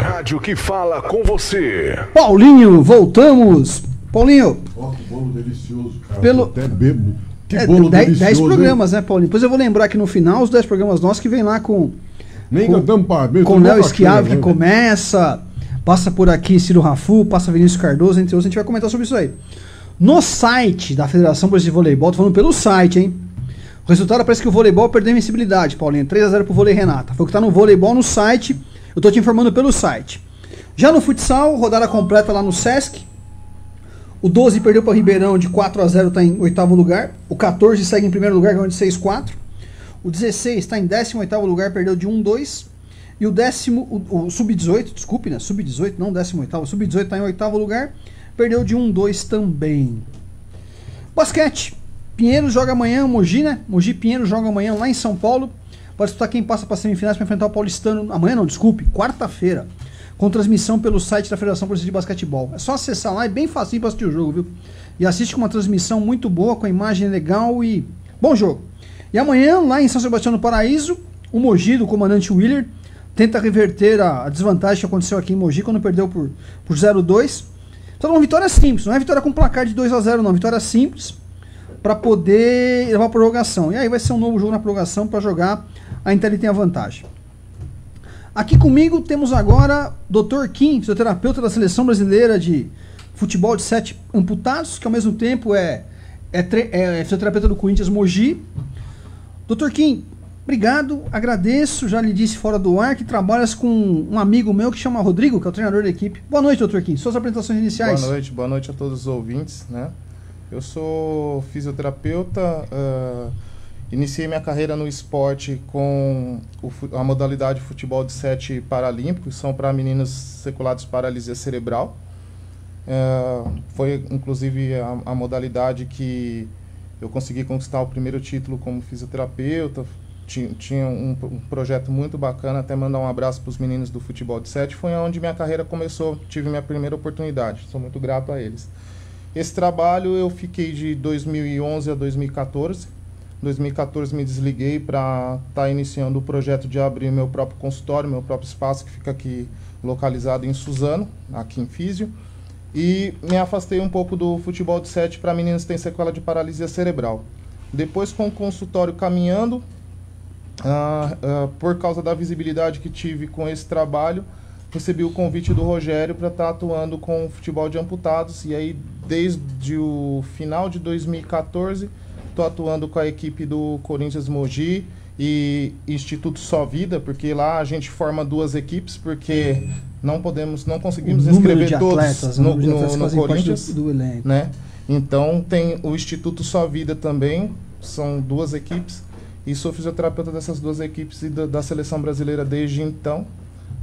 rádio que fala com você. Paulinho, voltamos. Paulinho. Ó, que bolo delicioso, cara. Pelo... Até bebo. Que bolo 10 delicioso. programas, né, Paulinho? Depois eu vou lembrar aqui no final os 10 programas nossos que vem lá com o Léo Schiavo, que começa, passa por aqui Ciro Rafu, passa Vinícius Cardoso, entre outros. A gente vai comentar sobre isso aí. No site da Federação Brasileira de Voleibol, tô falando pelo site, hein? O resultado parece que o voleibol perdeu invencibilidade, Paulinho. 3-0 pro vôlei Renata. Foi o que tá no voleibol no site. Eu tô te informando pelo site. Já no futsal, rodada completa lá no Sesc. O 12 perdeu para Ribeirão de 4-0, tá em 8º lugar. O 14 segue em primeiro lugar, ganhou de 6-4. O 16 está em 18º lugar, perdeu de 1-2. E o décimo, o Sub-18, desculpe, né? Sub-18, não 18º. O Sub-18 está em 8º lugar, perdeu de 1-2 também. Basquete. Pinheiro joga amanhã, Mogi, né? Mogi Pinheiro joga amanhã lá em São Paulo. Pode disputar quem passa para semifinais para enfrentar o Paulistano. Amanhã não, desculpe, quarta-feira. Com transmissão pelo site da Federação Brasileira de Basquetebol. É só acessar lá, é bem facinho para assistir o jogo, viu? E assiste com uma transmissão muito boa, com a imagem legal e bom jogo. E amanhã, lá em São Sebastião do Paraíso, o Mogi, do comandante Willer, tenta reverter a desvantagem que aconteceu aqui em Mogi, quando perdeu por 0-2. Então, uma vitória simples, não é vitória com placar de 2-0, não. Vitória simples, para poder levar a prorrogação. E aí vai ser um novo jogo na prorrogação para jogar. A Intel tem a vantagem. Aqui comigo temos agora Dr. Kim, fisioterapeuta da Seleção Brasileira de Futebol de 7 amputados, que ao mesmo tempo é fisioterapeuta do Corinthians Mogi. Dr. Kim, obrigado, agradeço, já lhe disse fora do ar que trabalhas com um amigo meu que chama Rodrigo, que é o treinador da equipe. Boa noite, Dr. Kim, suas apresentações iniciais. Boa noite a todos os ouvintes, né? Eu sou fisioterapeuta, iniciei minha carreira no esporte com a modalidade futebol de 7 paralímpico, que são para meninos seculados de paralisia cerebral. Foi inclusive a modalidade que eu consegui conquistar o primeiro título como fisioterapeuta. Tinha um projeto muito bacana, até mandar um abraço para os meninos do futebol de 7. Foi onde minha carreira começou, tive minha primeira oportunidade, sou muito grato a eles. Esse trabalho eu fiquei de 2011 a 2014. Em 2014 me desliguei para estar iniciando o projeto de abrir meu próprio consultório, meu próprio espaço, que fica aqui localizado em Suzano, aqui em Físio. E me afastei um pouco do futebol de 7 para meninos que têm sequela de paralisia cerebral. Depois, com o consultório caminhando, por causa da visibilidade que tive com esse trabalho, recebi o convite do Rogério para estar atuando com o futebol de amputados. E aí, desde o final de 2014... estou atuando com a equipe do Corinthians Mogi e Instituto Só Vida, porque lá a gente forma 2 equipes, porque não conseguimos inscrever todos no Corinthians, do elenco, né? Então tem o Instituto Só Vida também, são 2 equipes, e sou fisioterapeuta dessas 2 equipes e da seleção brasileira desde então.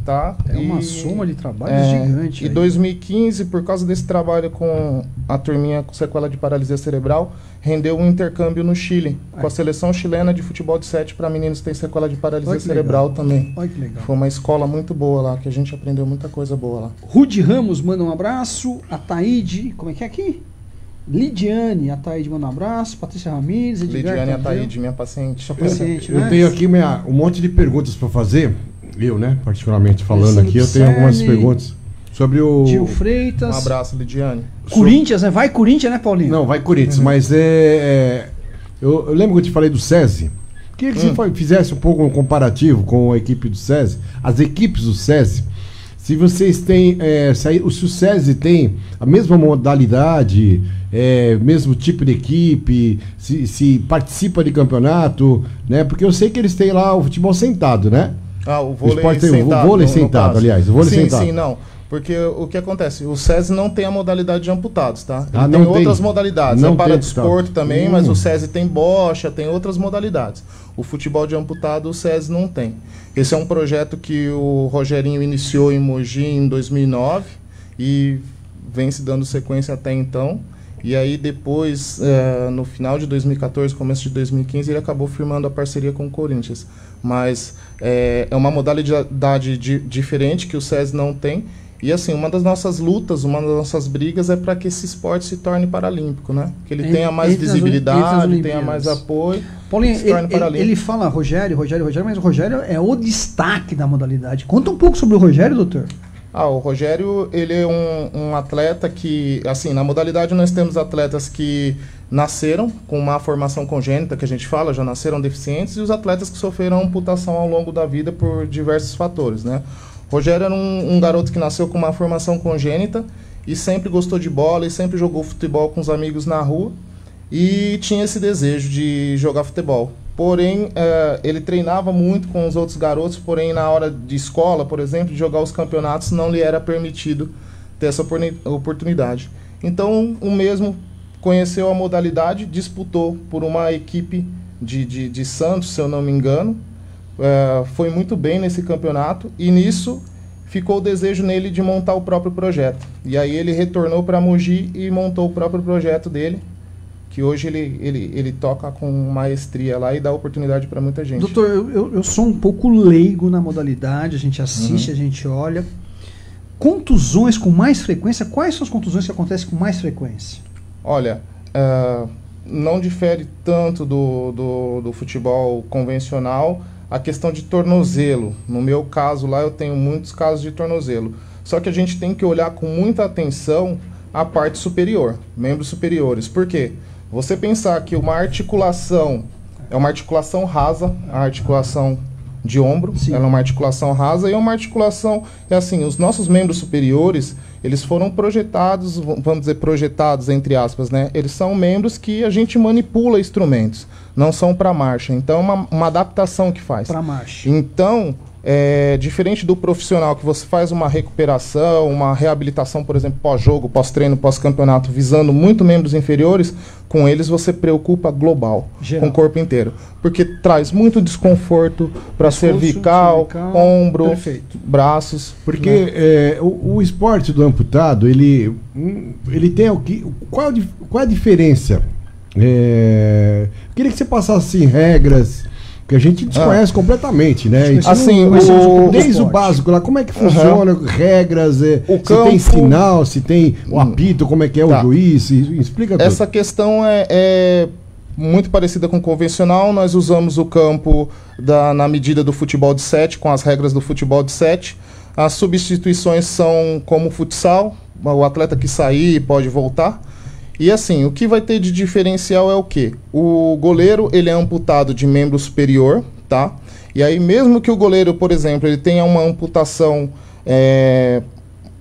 Tá? É uma soma de trabalhos gigante. Em 2015, por causa desse trabalho com a turminha com sequela de paralisia cerebral, rendeu um intercâmbio no Chile, com a seleção chilena de futebol de 7 para meninos que têm sequela de paralisia cerebral também. Olha que legal. Foi uma escola muito boa lá, que a gente aprendeu muita coisa boa lá. Rude Ramos manda um abraço. A Taíde, como é que é aqui? Lidiane, a Taíde manda um abraço. Patrícia Ramírez, Edgar. Lidiane, a Taíde, minha paciente. Sua paciente, né? Eu tenho aqui um monte de perguntas para fazer. Eu, né, particularmente falando aqui, eu tenho algumas perguntas sobre o... Tio Freitas. Um abraço, Lidiane. Corinthians, né? Vai Corinthians, né, Paulinho? Não, vai Corinthians, mas eu lembro que eu te falei do SESI. Queria que você fizesse um pouco um comparativo com a equipe do SESI, as equipes do SESI. Se vocês têm, se o SESI tem a mesma modalidade, mesmo tipo de equipe, se participa de campeonato, né? Porque eu sei que eles têm lá o futebol sentado, né? O vôlei sentado. O vôlei sentado, aliás. O vôlei sentado. Sim, não. Porque o que acontece? O SESI não tem a modalidade de amputados, tá? Ele tem outras modalidades. Não para desporto também, mas o SESI tem bocha, tem outras modalidades. O futebol de amputado, o SESI não tem. Esse é um projeto que o Rogerinho iniciou em Mogi em 2009 e vem se dando sequência até então. E aí depois, no final de 2014, começo de 2015, ele acabou firmando a parceria com o Corinthians. Mas é uma modalidade diferente que o SESI não tem. E assim, uma das nossas lutas, uma das nossas brigas é para que esse esporte se torne paralímpico, né? Que ele tenha mais visibilidade, tenha mais apoio. Paulinho, ele fala Rogério, mas o Rogério é o destaque da modalidade. Conta um pouco sobre o Rogério, doutor. O Rogério, ele é um atleta que, assim, na modalidade nós temos atletas que nasceram com uma formação congênita, que a gente fala, já nasceram deficientes, e os atletas que sofreram amputação ao longo da vida por diversos fatores, né? O Rogério era um garoto que nasceu com uma formação congênita e sempre gostou de bola e sempre jogou futebol com os amigos na rua e tinha esse desejo de jogar futebol. Porém, ele treinava muito com os outros garotos, porém na hora de escola, por exemplo, de jogar os campeonatos, não lhe era permitido ter essa oportunidade. Então, o mesmo conheceu a modalidade, disputou por uma equipe de Santos, se eu não me engano, foi muito bem nesse campeonato e nisso ficou o desejo nele de montar o próprio projeto. E aí ele retornou para Mogi e montou o próprio projeto dele, que hoje ele toca com maestria lá e dá oportunidade para muita gente. Doutor, eu sou um pouco leigo na modalidade, a gente assiste, a gente olha. Contusões com mais frequência, quais são as contusões que acontecem com mais frequência? Olha, não difere tanto do futebol convencional a questão de tornozelo. No meu caso lá eu tenho muitos casos de tornozelo. Só que a gente tem que olhar com muita atenção a parte superior, membros superiores. Por quê? Você pensar que uma articulação é uma articulação rasa, a articulação de ombro, sim, ela é uma articulação rasa e é uma articulação, assim, os nossos membros superiores, eles foram projetados, vamos dizer, projetados entre aspas, né? Eles são membros que a gente manipula instrumentos, não são para marcha. Então, uma adaptação que faz. Para marcha. Então, diferente do profissional que você faz uma recuperação, uma reabilitação, por exemplo, pós-jogo, pós-treino, pós-campeonato, visando muito membros inferiores, com eles você preocupa global, geral, com o corpo inteiro. Porque traz muito desconforto para cervical, ombro, perfeito, braços. Porque né? O esporte do amputado, ele tem qual é a diferença? Queria que você passasse regras que a gente desconhece completamente, né? Assim, desde o básico lá, como é que funciona, regras, se tem sinal, se tem o apito, como é que é o juiz, explica tudo. Essa questão é muito parecida com o convencional. Nós usamos o campo na medida do futebol de 7, com as regras do futebol de 7. As substituições são como o futsal, o atleta que sair pode voltar. E assim, o que vai ter de diferencial é o quê? O goleiro, ele é amputado de membro superior, tá? E aí, mesmo que o goleiro, por exemplo, ele tenha uma amputação,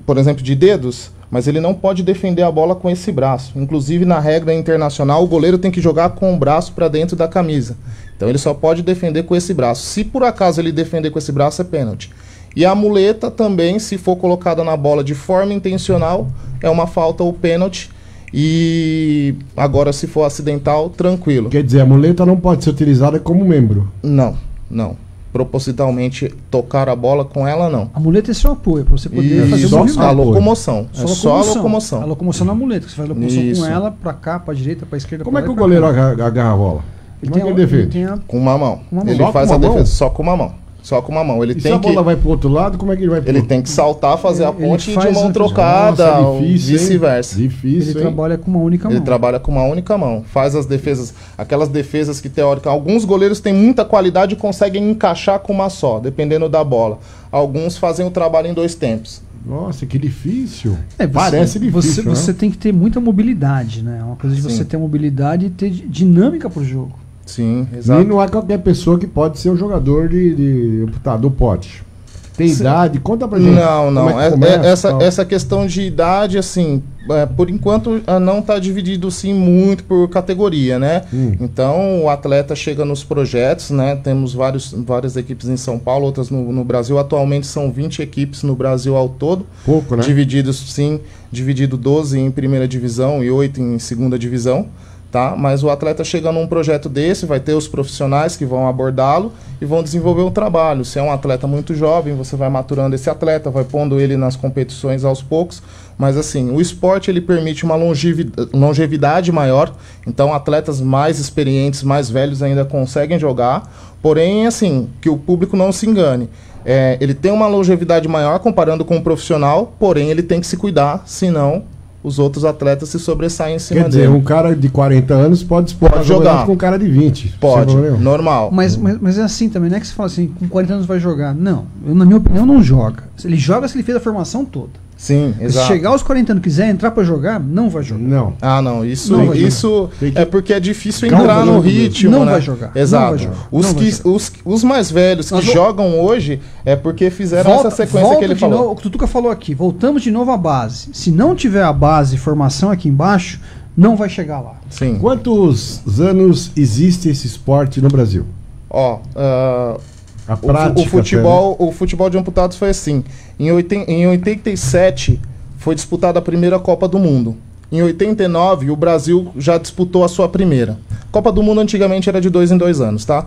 por exemplo, de dedos, mas ele não pode defender a bola com esse braço. Inclusive, na regra internacional, o goleiro tem que jogar com o braço para dentro da camisa. Então, ele só pode defender com esse braço. Se por acaso ele defender com esse braço, é pênalti. E a muleta também, se for colocada na bola de forma intencional, é uma falta ou pênalti. E agora, se for acidental, tranquilo. Quer dizer, a muleta não pode ser utilizada como membro? Não. Propositalmente tocar a bola com ela, não. A muleta é seu apoio, para você poder fazer só a locomoção. Só a locomoção. A locomoção na muleta, você faz a locomoção com ela, para cá, para direita, para esquerda. Como é que o goleiro agarra a bola? Como é que ele defende? Com uma mão. Ele faz a defesa só com uma mão. Só com uma mão. Ele tem se a bola vai pro outro lado, como é que ele vai pro Ele tem que saltar, fazer a ponte de mão trocada, vice-versa. Difícil, ele trabalha com uma única mão. Ele trabalha com uma única mão. Faz as defesas, aquelas defesas que teóricamente... Alguns goleiros têm muita qualidade e conseguem encaixar com uma só, dependendo da bola. Alguns fazem o trabalho em 2 tempos. Nossa, que difícil. Parece difícil. Você tem que ter muita mobilidade, né? É uma coisa de você ter mobilidade e ter dinâmica pro jogo. Sim, exato. E não é qualquer pessoa que pode ser um jogador de amputado, pode. Tem idade? Conta pra gente. Não. Essa questão de idade, assim, por enquanto não está dividido sim muito por categoria, né? Então o atleta chega nos projetos, né? Temos várias equipes em São Paulo, outras no Brasil. Atualmente são 20 equipes no Brasil ao todo. Pouco, né? Dividido 12 em primeira divisão e 8 em segunda divisão. Tá? Mas o atleta chega num projeto desse, vai ter os profissionais que vão abordá-lo e vão desenvolver o trabalho. Se é um atleta muito jovem, você vai maturando esse atleta, vai pondo ele nas competições aos poucos. Mas assim, o esporte ele permite uma longevidade maior, então atletas mais experientes, mais velhos ainda conseguem jogar. Porém, assim, que o público não se engane. Ele tem uma longevidade maior comparando com um profissional, porém ele tem que se cuidar, senão os outros atletas se sobressaem em cima dele. Quer dizer, um cara de 40 anos pode disputar jogar com um cara de 20. Pode, normal. Mas é assim também, não é que você fala assim, com 40 anos vai jogar. Não, na minha opinião não joga. Ele joga se ele fez a formação toda. Sim, exato. Se chegar aos 40 anos e quiser entrar pra jogar, não vai jogar. Não. Ah, não. Isso é porque é difícil entrar no ritmo, não né? vai jogar. Exato. Não vai jogar. Os mais velhos que jogam hoje é porque fizeram essa sequência que ele falou. Novo, o que o Tutuca falou aqui. Voltamos de novo à base. Se não tiver a base e formação aqui embaixo, não vai chegar lá. Sim. Quantos anos existe esse esporte no Brasil? Ó, a prática, o futebol de amputados foi assim. Em 87 foi disputada a primeira Copa do Mundo. Em 89 o Brasil já disputou a sua primeira. Copa do Mundo antigamente era de 2 em 2 anos, tá?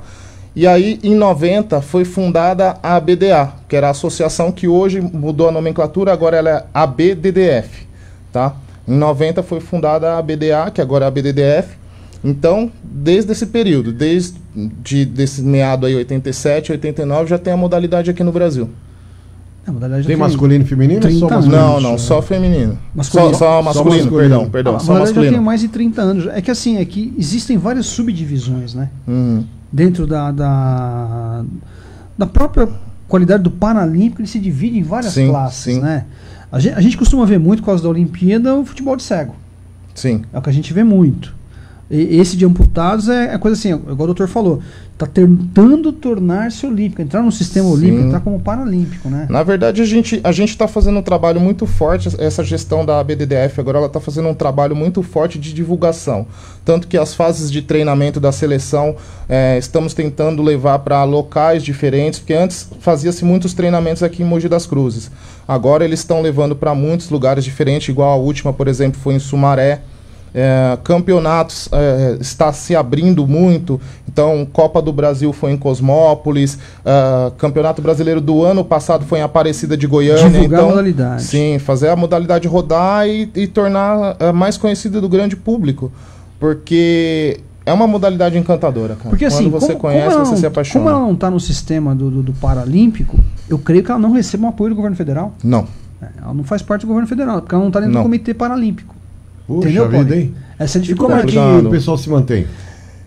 E aí em 90 foi fundada a ABDA, que era a associação que hoje mudou a nomenclatura, agora ela é ABDDF, tá? Em 90 foi fundada a ABDA, que agora é a ABDDF. Então, desde esse período, desse meado aí, 87, 89, já tem a modalidade aqui no Brasil. Tem masculino e feminino? Só masculino? Não, só feminino. Só masculino, perdão. Só masculino. Já tem mais de 30 anos. É que assim, existem várias subdivisões, né? Dentro da própria qualidade do Paralímpico, ele se divide em várias classes, né? A gente costuma ver muito, por causa da Olimpíada, o futebol de cego. Sim. É o que a gente vê muito. Esse de amputados é coisa assim, igual o doutor falou, está tentando tornar-se olímpico, entrar no sistema olímpico, entrar como paralímpico, né? Na verdade, a gente está fazendo um trabalho muito forte, essa gestão da ABDDF agora ela está fazendo um trabalho muito forte de divulgação. Tanto que as fases de treinamento da seleção estamos tentando levar para locais diferentes, porque antes fazia-se muitos treinamentos aqui em Mogi das Cruzes. Agora eles estão levando para muitos lugares diferentes, igual a última, por exemplo, foi em Sumaré. Campeonatos está se abrindo muito. Então, Copa do Brasil foi em Cosmópolis, Campeonato Brasileiro do ano passado foi em Aparecida de Goiânia. Divulgar então, a modalidade. Sim, fazer a modalidade rodar e tornar mais conhecida do grande público, porque é uma modalidade encantadora, cara. Porque assim, quando você conhece, você se apaixona. Como ela não está no sistema do Paralímpico, eu creio que ela não recebe um apoio do governo federal. Não. Ela não faz parte do governo federal, porque ela não está dentro do Comitê Paralímpico. Puxa vida, hein? Essa é a dificuldade. E como é que o pessoal se mantém?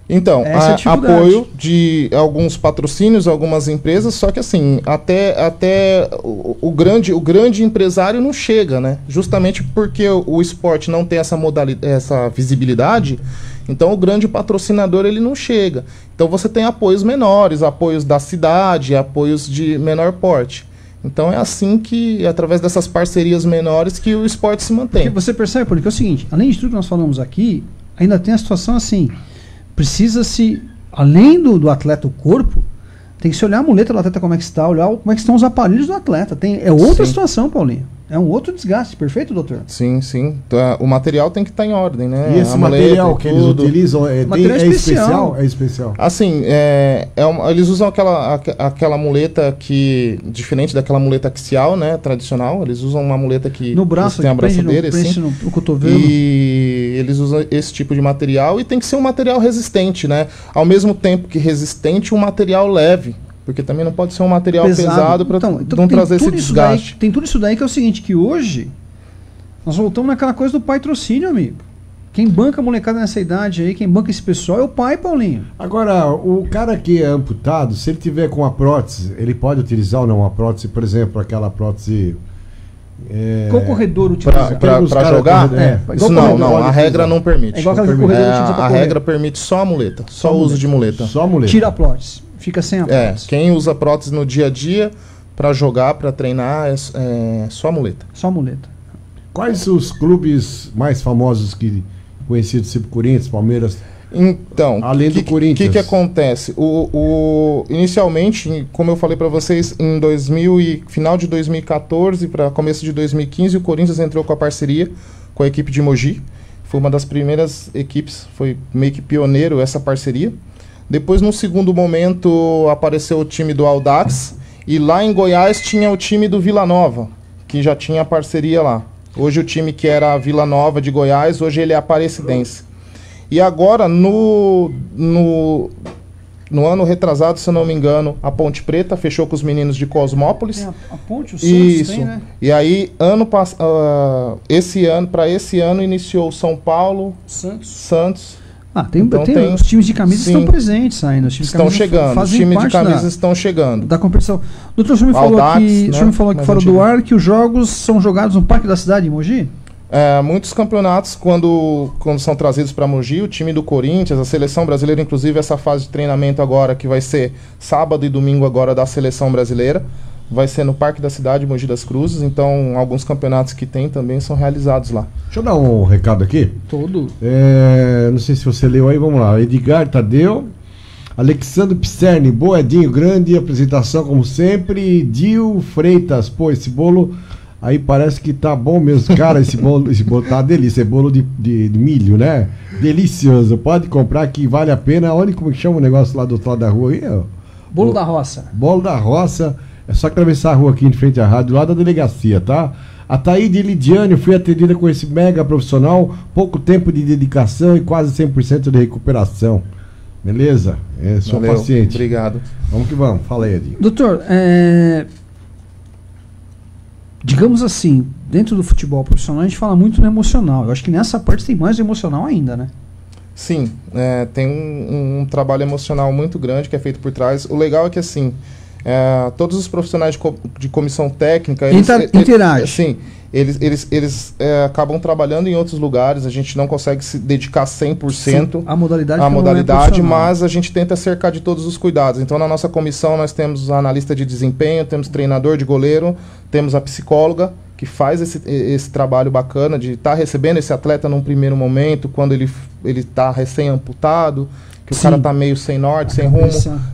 Então, apoio de alguns patrocínios, algumas empresas, só que assim, até o grande empresário não chega, né? Justamente porque o esporte não tem essa visibilidade, então o grande patrocinador ele não chega. Então você tem apoios menores, apoios da cidade, apoios de menor porte. Então é assim que, através dessas parcerias menores, que o esporte se mantém. Porque você percebe, porque é o seguinte, além de tudo que nós falamos aqui, ainda tem a situação assim, precisa-se, além do atleta, o corpo, tem que se olhar a muleta do atleta como é que está, olhar como é que estão os aparelhos do atleta. É outra situação, Paulinho. É um outro desgaste, perfeito, doutor? Sim. Então, o material tem que estar em ordem, né? E esse material que eles utilizam é especial? É especial. Assim, eles usam aquela muleta que, diferente daquela muleta axial, né? Tradicional, eles usam uma muleta que no braço, tem a braçadeira, assim. No cotovelo. E eles usam esse tipo de material e tem que ser um material resistente, né? Ao mesmo tempo que resistente, um material leve. Porque também não pode ser um material pesado para não trazer esse desgaste. Tem tudo isso daí que é o seguinte, que hoje nós voltamos naquela coisa do patrocínio, amigo. Quem banca a molecada nessa idade aí, quem banca esse pessoal é o pai, Paulinho. Agora, o cara que é amputado, se ele tiver com a prótese, ele pode utilizar ou não a prótese, por exemplo, aquela prótese... Qual corredor utiliza? Para jogar? Isso não, a regra não permite. É igual aquela que o corredor utiliza pra a regra permite só a muleta, só o uso de muleta. Só a muleta. Tira a prótese. Fica sem a prótese. Quem usa prótese no dia a dia para jogar, para treinar, é só a muleta. Só a muleta. Quais os clubes mais famosos conhecidos, tipo Corinthians, Palmeiras? Então, além do Corinthians, o que acontece? Inicialmente, como eu falei para vocês, final de 2014 para começo de 2015, o Corinthians entrou com a parceria com a equipe de Mogi. Foi uma das primeiras equipes, foi meio que pioneiro essa parceria. Depois, no segundo momento, apareceu o time do Audax. E lá em Goiás tinha o time do Vila Nova, que já tinha parceria lá. Hoje o time que era a Vila Nova de Goiás, hoje ele é Aparecidense. E agora, No ano retrasado, se eu não me engano, a Ponte Preta fechou com os meninos de Cosmópolis. Tem a Ponte, o Santos Isso. tem, né? E aí, para esse ano, iniciou São Paulo, Santos. Tem os times de camisa estão presentes ainda. Os times estão chegando. Os times de camisa estão chegando. Da competição. Doutor, o senhor me falou aqui fora do ar que os jogos são jogados no Parque da Cidade, em Mogi? Muitos campeonatos, quando são trazidos para Mogi, o time do Corinthians, a seleção brasileira, inclusive essa fase de treinamento agora, que vai ser sábado e domingo agora da seleção brasileira, vai ser no Parque da Cidade, Mogi das Cruzes. Então, alguns campeonatos que tem também são realizados lá. Deixa eu dar um recado aqui. Não sei se você leu aí, vamos lá. Edgar Tadeu, Alexandre Pisserni, Boedinho, grande apresentação como sempre. Dil Freitas, pô, esse bolo aí parece que tá bom mesmo. Cara, esse bolo tá uma delícia. É bolo de milho, né? Delicioso. Pode comprar que vale a pena. Olha como que chama o negócio lá do outro lado da rua aí, ó. Bolo da Roça. Bolo da Roça. É só atravessar a rua aqui em frente à rádio, lá da delegacia, tá? A Taíde Lidiane foi atendida com esse mega profissional, pouco tempo de dedicação e quase 100% de recuperação. Beleza? Sou paciente. Obrigado. Vamos que vamos. Fala aí, Edinho. Doutor, digamos assim, dentro do futebol profissional a gente fala muito no emocional. Eu acho que nessa parte tem mais emocional ainda, né? Sim, tem um trabalho emocional muito grande que é feito por trás. O legal é que, assim, todos os profissionais de comissão técnica interagem. Sim, eles acabam trabalhando em outros lugares. A gente não consegue se dedicar 100% Sim, à modalidade, mas a gente tenta cercar de todos os cuidados. Então, na nossa comissão, nós temos a analista de desempenho, temos treinador de goleiro, temos a psicóloga, que faz esse trabalho bacana de estar recebendo esse atleta num primeiro momento, quando ele está recém-amputado, que o cara está meio sem norte, sem rumo.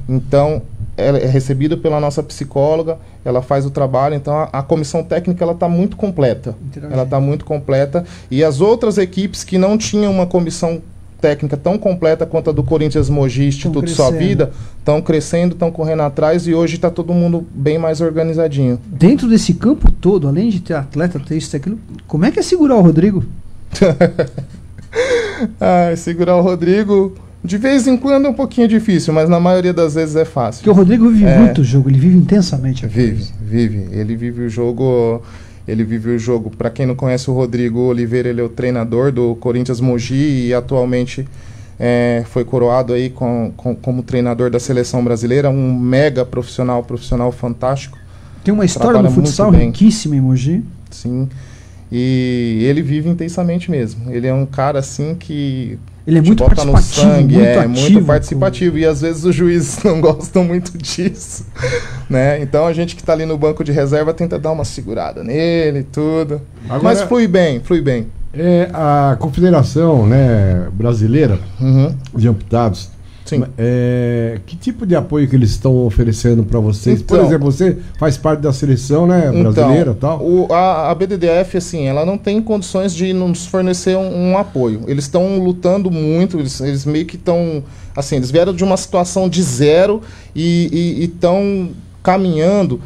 Então, ela é recebida pela nossa psicóloga, ela faz o trabalho. Então, a comissão técnica ela está muito completa. Ela está muito completa. E as outras equipes que não tinham uma comissão técnica tão completa quanto a do Corinthians Mogi, Instituto Sua Vida, estão crescendo, estão correndo atrás, e hoje está todo mundo bem mais organizadinho. Dentro desse campo todo, além de ter atleta, ter isso, ter aquilo, como é que é segurar o Rodrigo? Segurar o Rodrigo, de vez em quando é um pouquinho difícil, mas na maioria das vezes é fácil. Porque o Rodrigo vive muito o jogo, ele vive intensamente. Vive. Ele vive o jogo. Para quem não conhece o Rodrigo Oliveira, ele é o treinador do Corinthians Mogi e atualmente foi coroado aí como treinador da seleção brasileira, um mega profissional fantástico. Tem uma história no futsal riquíssima em Mogi. Sim. E ele vive intensamente mesmo. Ele é um cara assim que ele é muito participativo, no sangue, muito participativo, e às vezes os juízes não gostam muito disso, né? Então a gente que está ali no banco de reserva tenta dar uma segurada nele e tudo. Agora, mas flui bem. A Confederação, né, Brasileira de Amputados, sim. Que tipo de apoio que eles estão oferecendo para vocês? Então, por exemplo, você faz parte da seleção, né, brasileira e tal? A BDDF, assim, ela não tem condições de nos fornecer um apoio. Eles estão lutando muito, eles meio que estão... Assim, eles vieram de uma situação de zero e estão caminhando.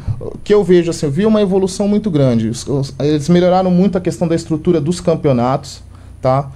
Que eu vejo, assim, eu vi uma evolução muito grande. Eles melhoraram muito a questão da estrutura dos campeonatos, tá?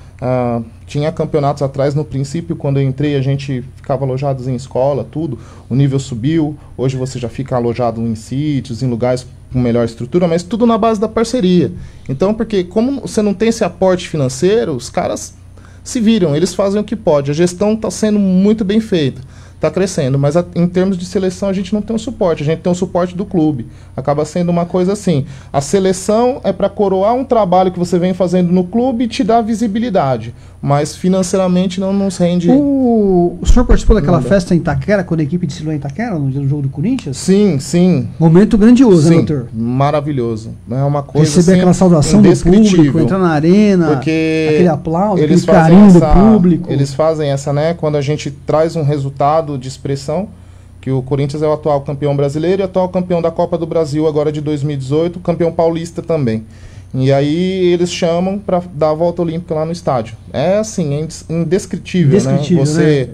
Tinha campeonatos atrás, no princípio, quando eu entrei, a gente ficava alojados em escola, tudo. O nível subiu, hoje você já fica alojado em sítios, em lugares com melhor estrutura, mas tudo na base da parceria. Então, porque como você não tem esse aporte financeiro, os caras se viram, eles fazem o que pode. A gestão está sendo muito bem feita, está crescendo, mas em termos de seleção a gente não tem um suporte, a gente tem um suporte do clube. Acaba sendo uma coisa assim, a seleção é para coroar um trabalho que você vem fazendo no clube e te dar visibilidade, mas financeiramente não nos rende. O senhor participou daquela festa em Itaquera, quando a equipe desfilou em Itaquera, no jogo do Corinthians? Sim. Momento grandioso, né, doutor? Maravilhoso. É uma coisa receber aquela saudação do público, entrar na arena, aquele aplauso, aquele carinho do público. Eles fazem essa, né, quando a gente traz um resultado de expressão, que o Corinthians é o atual campeão brasileiro e atual campeão da Copa do Brasil agora de 2018, campeão paulista também. E aí eles chamam para dar a volta olímpica lá no estádio. É assim, é indescritível, né? Você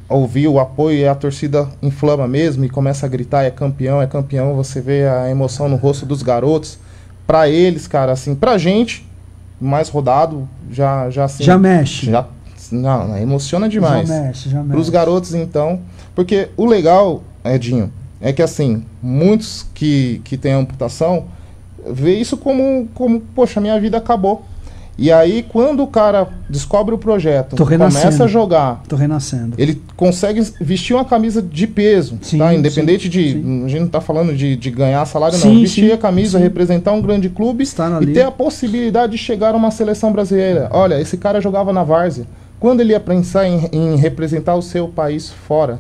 ouvir o apoio e a torcida inflama mesmo e começa a gritar, é campeão, você vê a emoção no rosto dos garotos. Para eles, cara, assim, pra gente, mais rodado, já assim... Já mexe. Não, emociona demais. Já mexe. Para os garotos, então, Porque o legal, Edinho, é que assim, muitos que têm amputação vê isso como, poxa, minha vida acabou. E aí, quando o cara descobre o projeto, começa a jogar, ele consegue vestir uma camisa de peso, sim, tá? Independente a gente não tá falando de ganhar salário, não. Vestir a camisa, representar um grande clube e ter a possibilidade de chegar a uma seleção brasileira. Olha, esse cara jogava na várzea. Quando ele ia pensar em representar o seu país fora?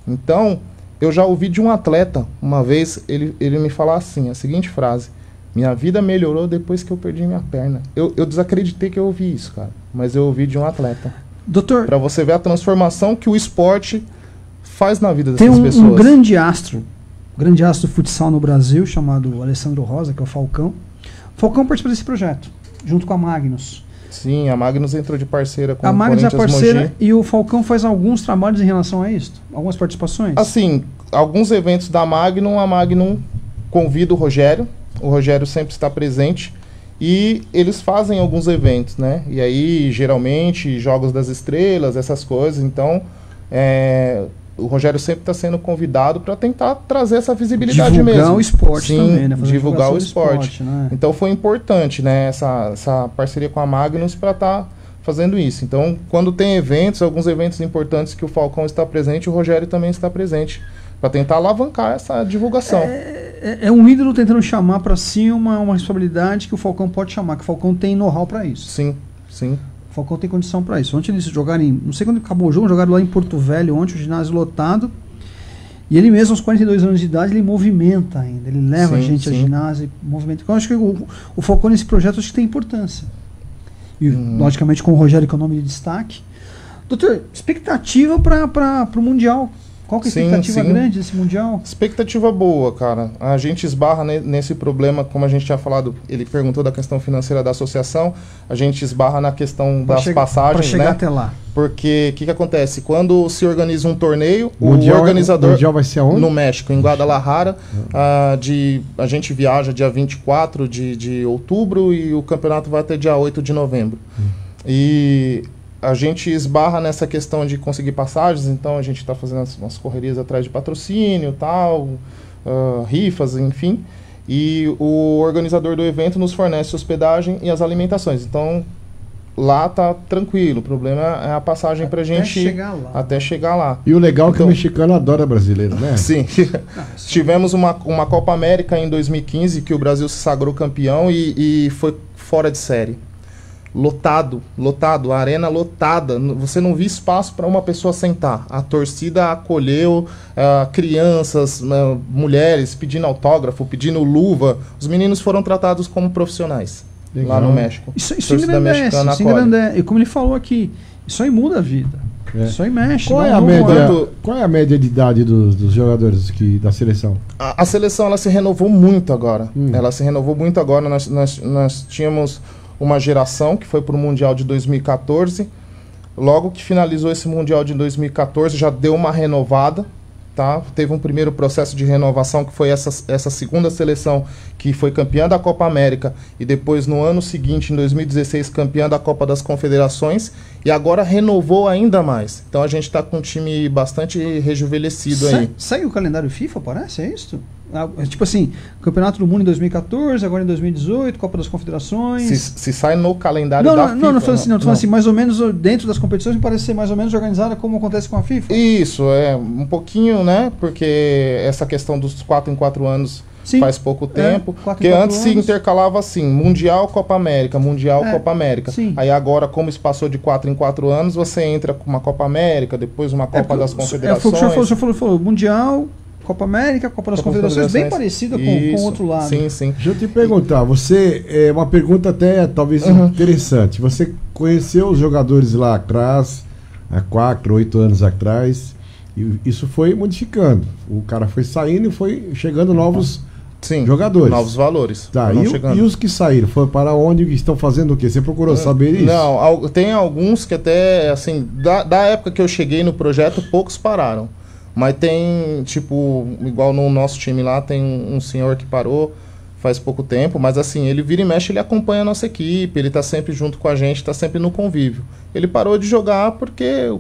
Então, eu já ouvi de um atleta, uma vez, ele me falar assim, a seguinte frase: minha vida melhorou depois que eu perdi minha perna. Eu desacreditei que eu ouvi isso, cara. Mas eu ouvi de um atleta. Doutor, pra você ver a transformação que o esporte faz na vida dessas pessoas. Tem um grande astro do futsal no Brasil, chamado Alessandro Rosa, que é o Falcão. O Falcão participa desse projeto, junto com a Magnus. Sim, a Magnus entrou de parceira com a Magnus. A Magnus é parceira Mogi. E o Falcão faz alguns trabalhos em relação a isso? Algumas participações? Assim, alguns eventos da Magnum, a Magnum convida o Rogério. O Rogério sempre está presente e eles fazem alguns eventos, né? E aí, geralmente, Jogos das Estrelas, essas coisas. Então, o Rogério sempre está sendo convidado para tentar trazer essa visibilidade mesmo. Divulgar o esporte. Sim, também, né? Divulgar o esporte. Né? Então, foi importante, né? Essa parceria com a Magnus para estar fazendo isso. Então, quando tem eventos, alguns eventos importantes que o Falcão está presente, o Rogério também está presente, para tentar alavancar essa divulgação. É um ídolo tentando chamar para si uma responsabilidade que o Falcão pode chamar, que o Falcão tem know-how para isso. Sim, sim. O Falcão tem condição para isso. Ontem eles jogaram não sei quando acabou o jogo, jogaram lá em Porto Velho, ontem o ginásio lotado, e ele mesmo aos 42 anos de idade, ele movimenta ainda, ele leva a gente a ginásio, movimenta. Então, eu acho que o Falcão nesse projeto acho que tem importância. E, logicamente, com o Rogério, que é o nome de destaque. Doutor, expectativa para o Mundial. Qual que é a expectativa grande desse Mundial? Expectativa boa, cara. A gente esbarra nesse problema, como a gente tinha falado, ele perguntou da questão financeira da associação, a gente esbarra na questão das passagens, para chegar até lá. Porque o que acontece? Quando se organiza um torneio, o organizador... O Mundial vai ser aonde? No México, em Guadalajara. A gente viaja dia 24 de outubro e o campeonato vai até dia 8 de novembro. E a gente esbarra nessa questão de conseguir passagens, então a gente está fazendo umas correrias atrás de patrocínio, tal, rifas, enfim. E o organizador do evento nos fornece hospedagem e as alimentações. Então, lá tá tranquilo. O problema é a passagem pra gente até chegar lá. E o legal é que o mexicano adora brasileiro, né? Sim. Tivemos uma Copa América em 2015 que o Brasil se sagrou campeão e foi fora de série. Lotado, a arena lotada, você não via espaço para uma pessoa sentar. A torcida acolheu crianças, mulheres pedindo autógrafo, pedindo luva. Os meninos foram tratados como profissionais. Legal. Lá no México. Isso engrandece. E como ele falou aqui, isso aí muda a vida. Isso aí mexe. Qual é a média de idade dos jogadores da seleção? A seleção ela se renovou muito agora. Ela se renovou muito agora. Nós tínhamos uma geração que foi para o Mundial de 2014. Logo que finalizou esse Mundial de 2014, já deu uma renovada, tá? Teve um primeiro processo de renovação, que foi essa segunda seleção que foi campeã da Copa América e depois, no ano seguinte, em 2016, campeã da Copa das Confederações, e agora renovou ainda mais. Então a gente está com um time bastante rejuvenescido aí. Segue o calendário FIFA, parece? É isso? Tipo assim, Campeonato do Mundo em 2014, agora em 2018, Copa das Confederações. Se sai no calendário da FIFA. Não, tô falando assim, mais ou menos dentro das competições, me parece ser mais ou menos organizada como acontece com a FIFA. Isso, um pouquinho, né? Porque essa questão dos 4 em 4 anos faz pouco tempo. Porque antes se intercalava assim, Mundial, Copa América, Mundial, Copa América. Sim. Aí agora, como isso passou de 4 em 4 anos, você entra com uma Copa América, depois uma Copa das Confederações. O senhor falou Mundial, Copa América, Copa das Confederações, bem parecida com o outro lado. Sim. Deixa eu te perguntar, uma pergunta até talvez interessante. Você conheceu os jogadores lá atrás, há 4, 8 anos atrás, e isso foi modificando. O cara foi saindo e foi chegando novos jogadores. Novos valores. Tá, e os que saíram? Foram para onde? Estão fazendo o quê? Você procurou saber isso? Não, tem alguns que até, assim, da época que eu cheguei no projeto, poucos pararam. Mas tem, tipo, igual no nosso time lá, tem um senhor que parou faz pouco tempo, mas assim, ele vira e mexe, ele acompanha a nossa equipe, ele tá sempre junto com a gente, tá sempre no convívio. Ele parou de jogar porque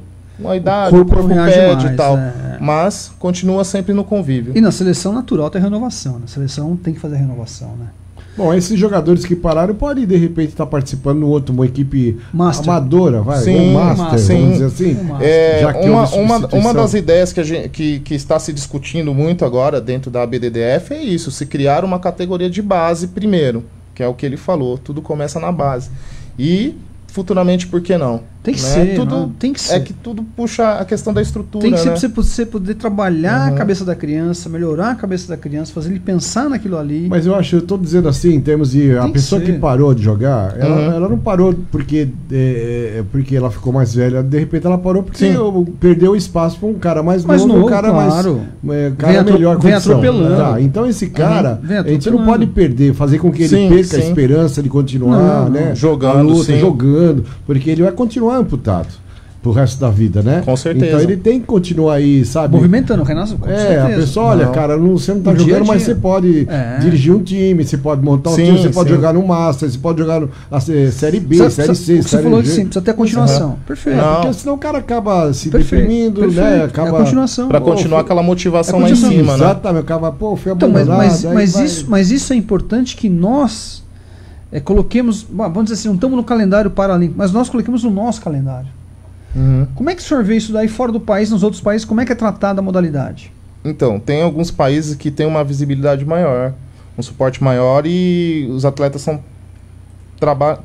uma idade, o corpo pede e tal. Mas continua sempre no convívio. E na seleção natural tem renovação. Na seleção tem que fazer renovação, né? Bom, esses jogadores que pararam podem, de repente, estar participando de uma equipe amadora, vai? Sim, vamos dizer assim. Já que uma das ideias que está se discutindo muito agora dentro da ABDDF é isso, se criar uma categoria de base primeiro, que é o que ele falou, tudo começa na base. E futuramente, por que não? Tem que né? ser, tudo, tem que ser. É que tudo puxa a questão da estrutura, tem que ser né? pra você poder trabalhar a cabeça da criança, melhorar a cabeça da criança, fazer ele pensar naquilo ali. Mas eu estou dizendo assim, em termos de a pessoa que parou de jogar, ela não parou porque ela ficou mais velha, de repente ela parou porque perdeu espaço para um cara mais novo, um cara melhor vem atropelando. Tá, então esse cara, a gente não pode perder, fazer com que ele perca a esperança de continuar, né? Jogando, porque ele vai continuar amputado pro resto da vida, né? Com certeza. Então ele tem que continuar aí, sabe? Movimentando, Renato. A pessoa, olha, cara, você não tá jogando, mas você pode dirigir um time, você pode montar um time, você pode jogar no Master, você pode jogar na Série B, Série C, Série Você falou que sim, precisa ter a continuação. Perfeito. Porque senão o cara acaba se deprimindo, né? Acaba a continuação. Pra continuar aquela motivação lá em cima, né? Exatamente, acaba, foi abandonado. Mas isso é importante que nós coloquemos, vamos dizer assim, não estamos no calendário paralímpico, mas nós coloquemos no nosso calendário. Como é que o senhor vê isso daí fora do país, nos outros países, como é que é tratada a modalidade? Então, tem alguns países que têm uma visibilidade maior, um suporte maior e os atletas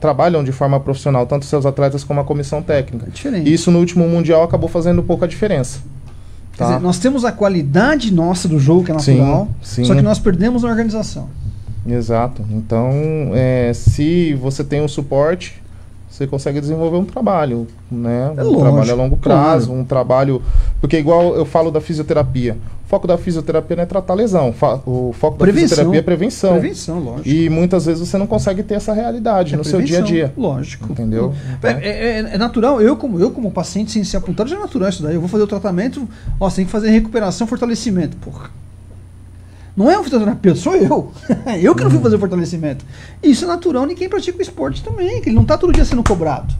trabalham de forma profissional, tanto seus atletas como a comissão técnica. É diferente. E isso no último Mundial acabou fazendo um pouco a diferença. Quer dizer, nós temos a qualidade nossa do jogo, que é natural, só que nós perdemos a organização. Exato. Então, se você tem um suporte, você consegue desenvolver um trabalho, né? Trabalho a longo prazo, um trabalho... Porque igual eu falo da fisioterapia. O foco da fisioterapia não é tratar lesão. O foco da fisioterapia é prevenção. Prevenção, lógico. E muitas vezes você não consegue ter essa realidade no seu dia a dia. Lógico. Entendeu? É natural. Eu como paciente, sem ser apontado, já é natural isso daí. Eu vou fazer o tratamento, você tem que fazer recuperação, fortalecimento. Porra. Não é um fisioterapeuta, sou eu. Eu que não fui fazer o fortalecimento. Isso é natural, ninguém pratica o esporte também, que ele não está todo dia sendo cobrado.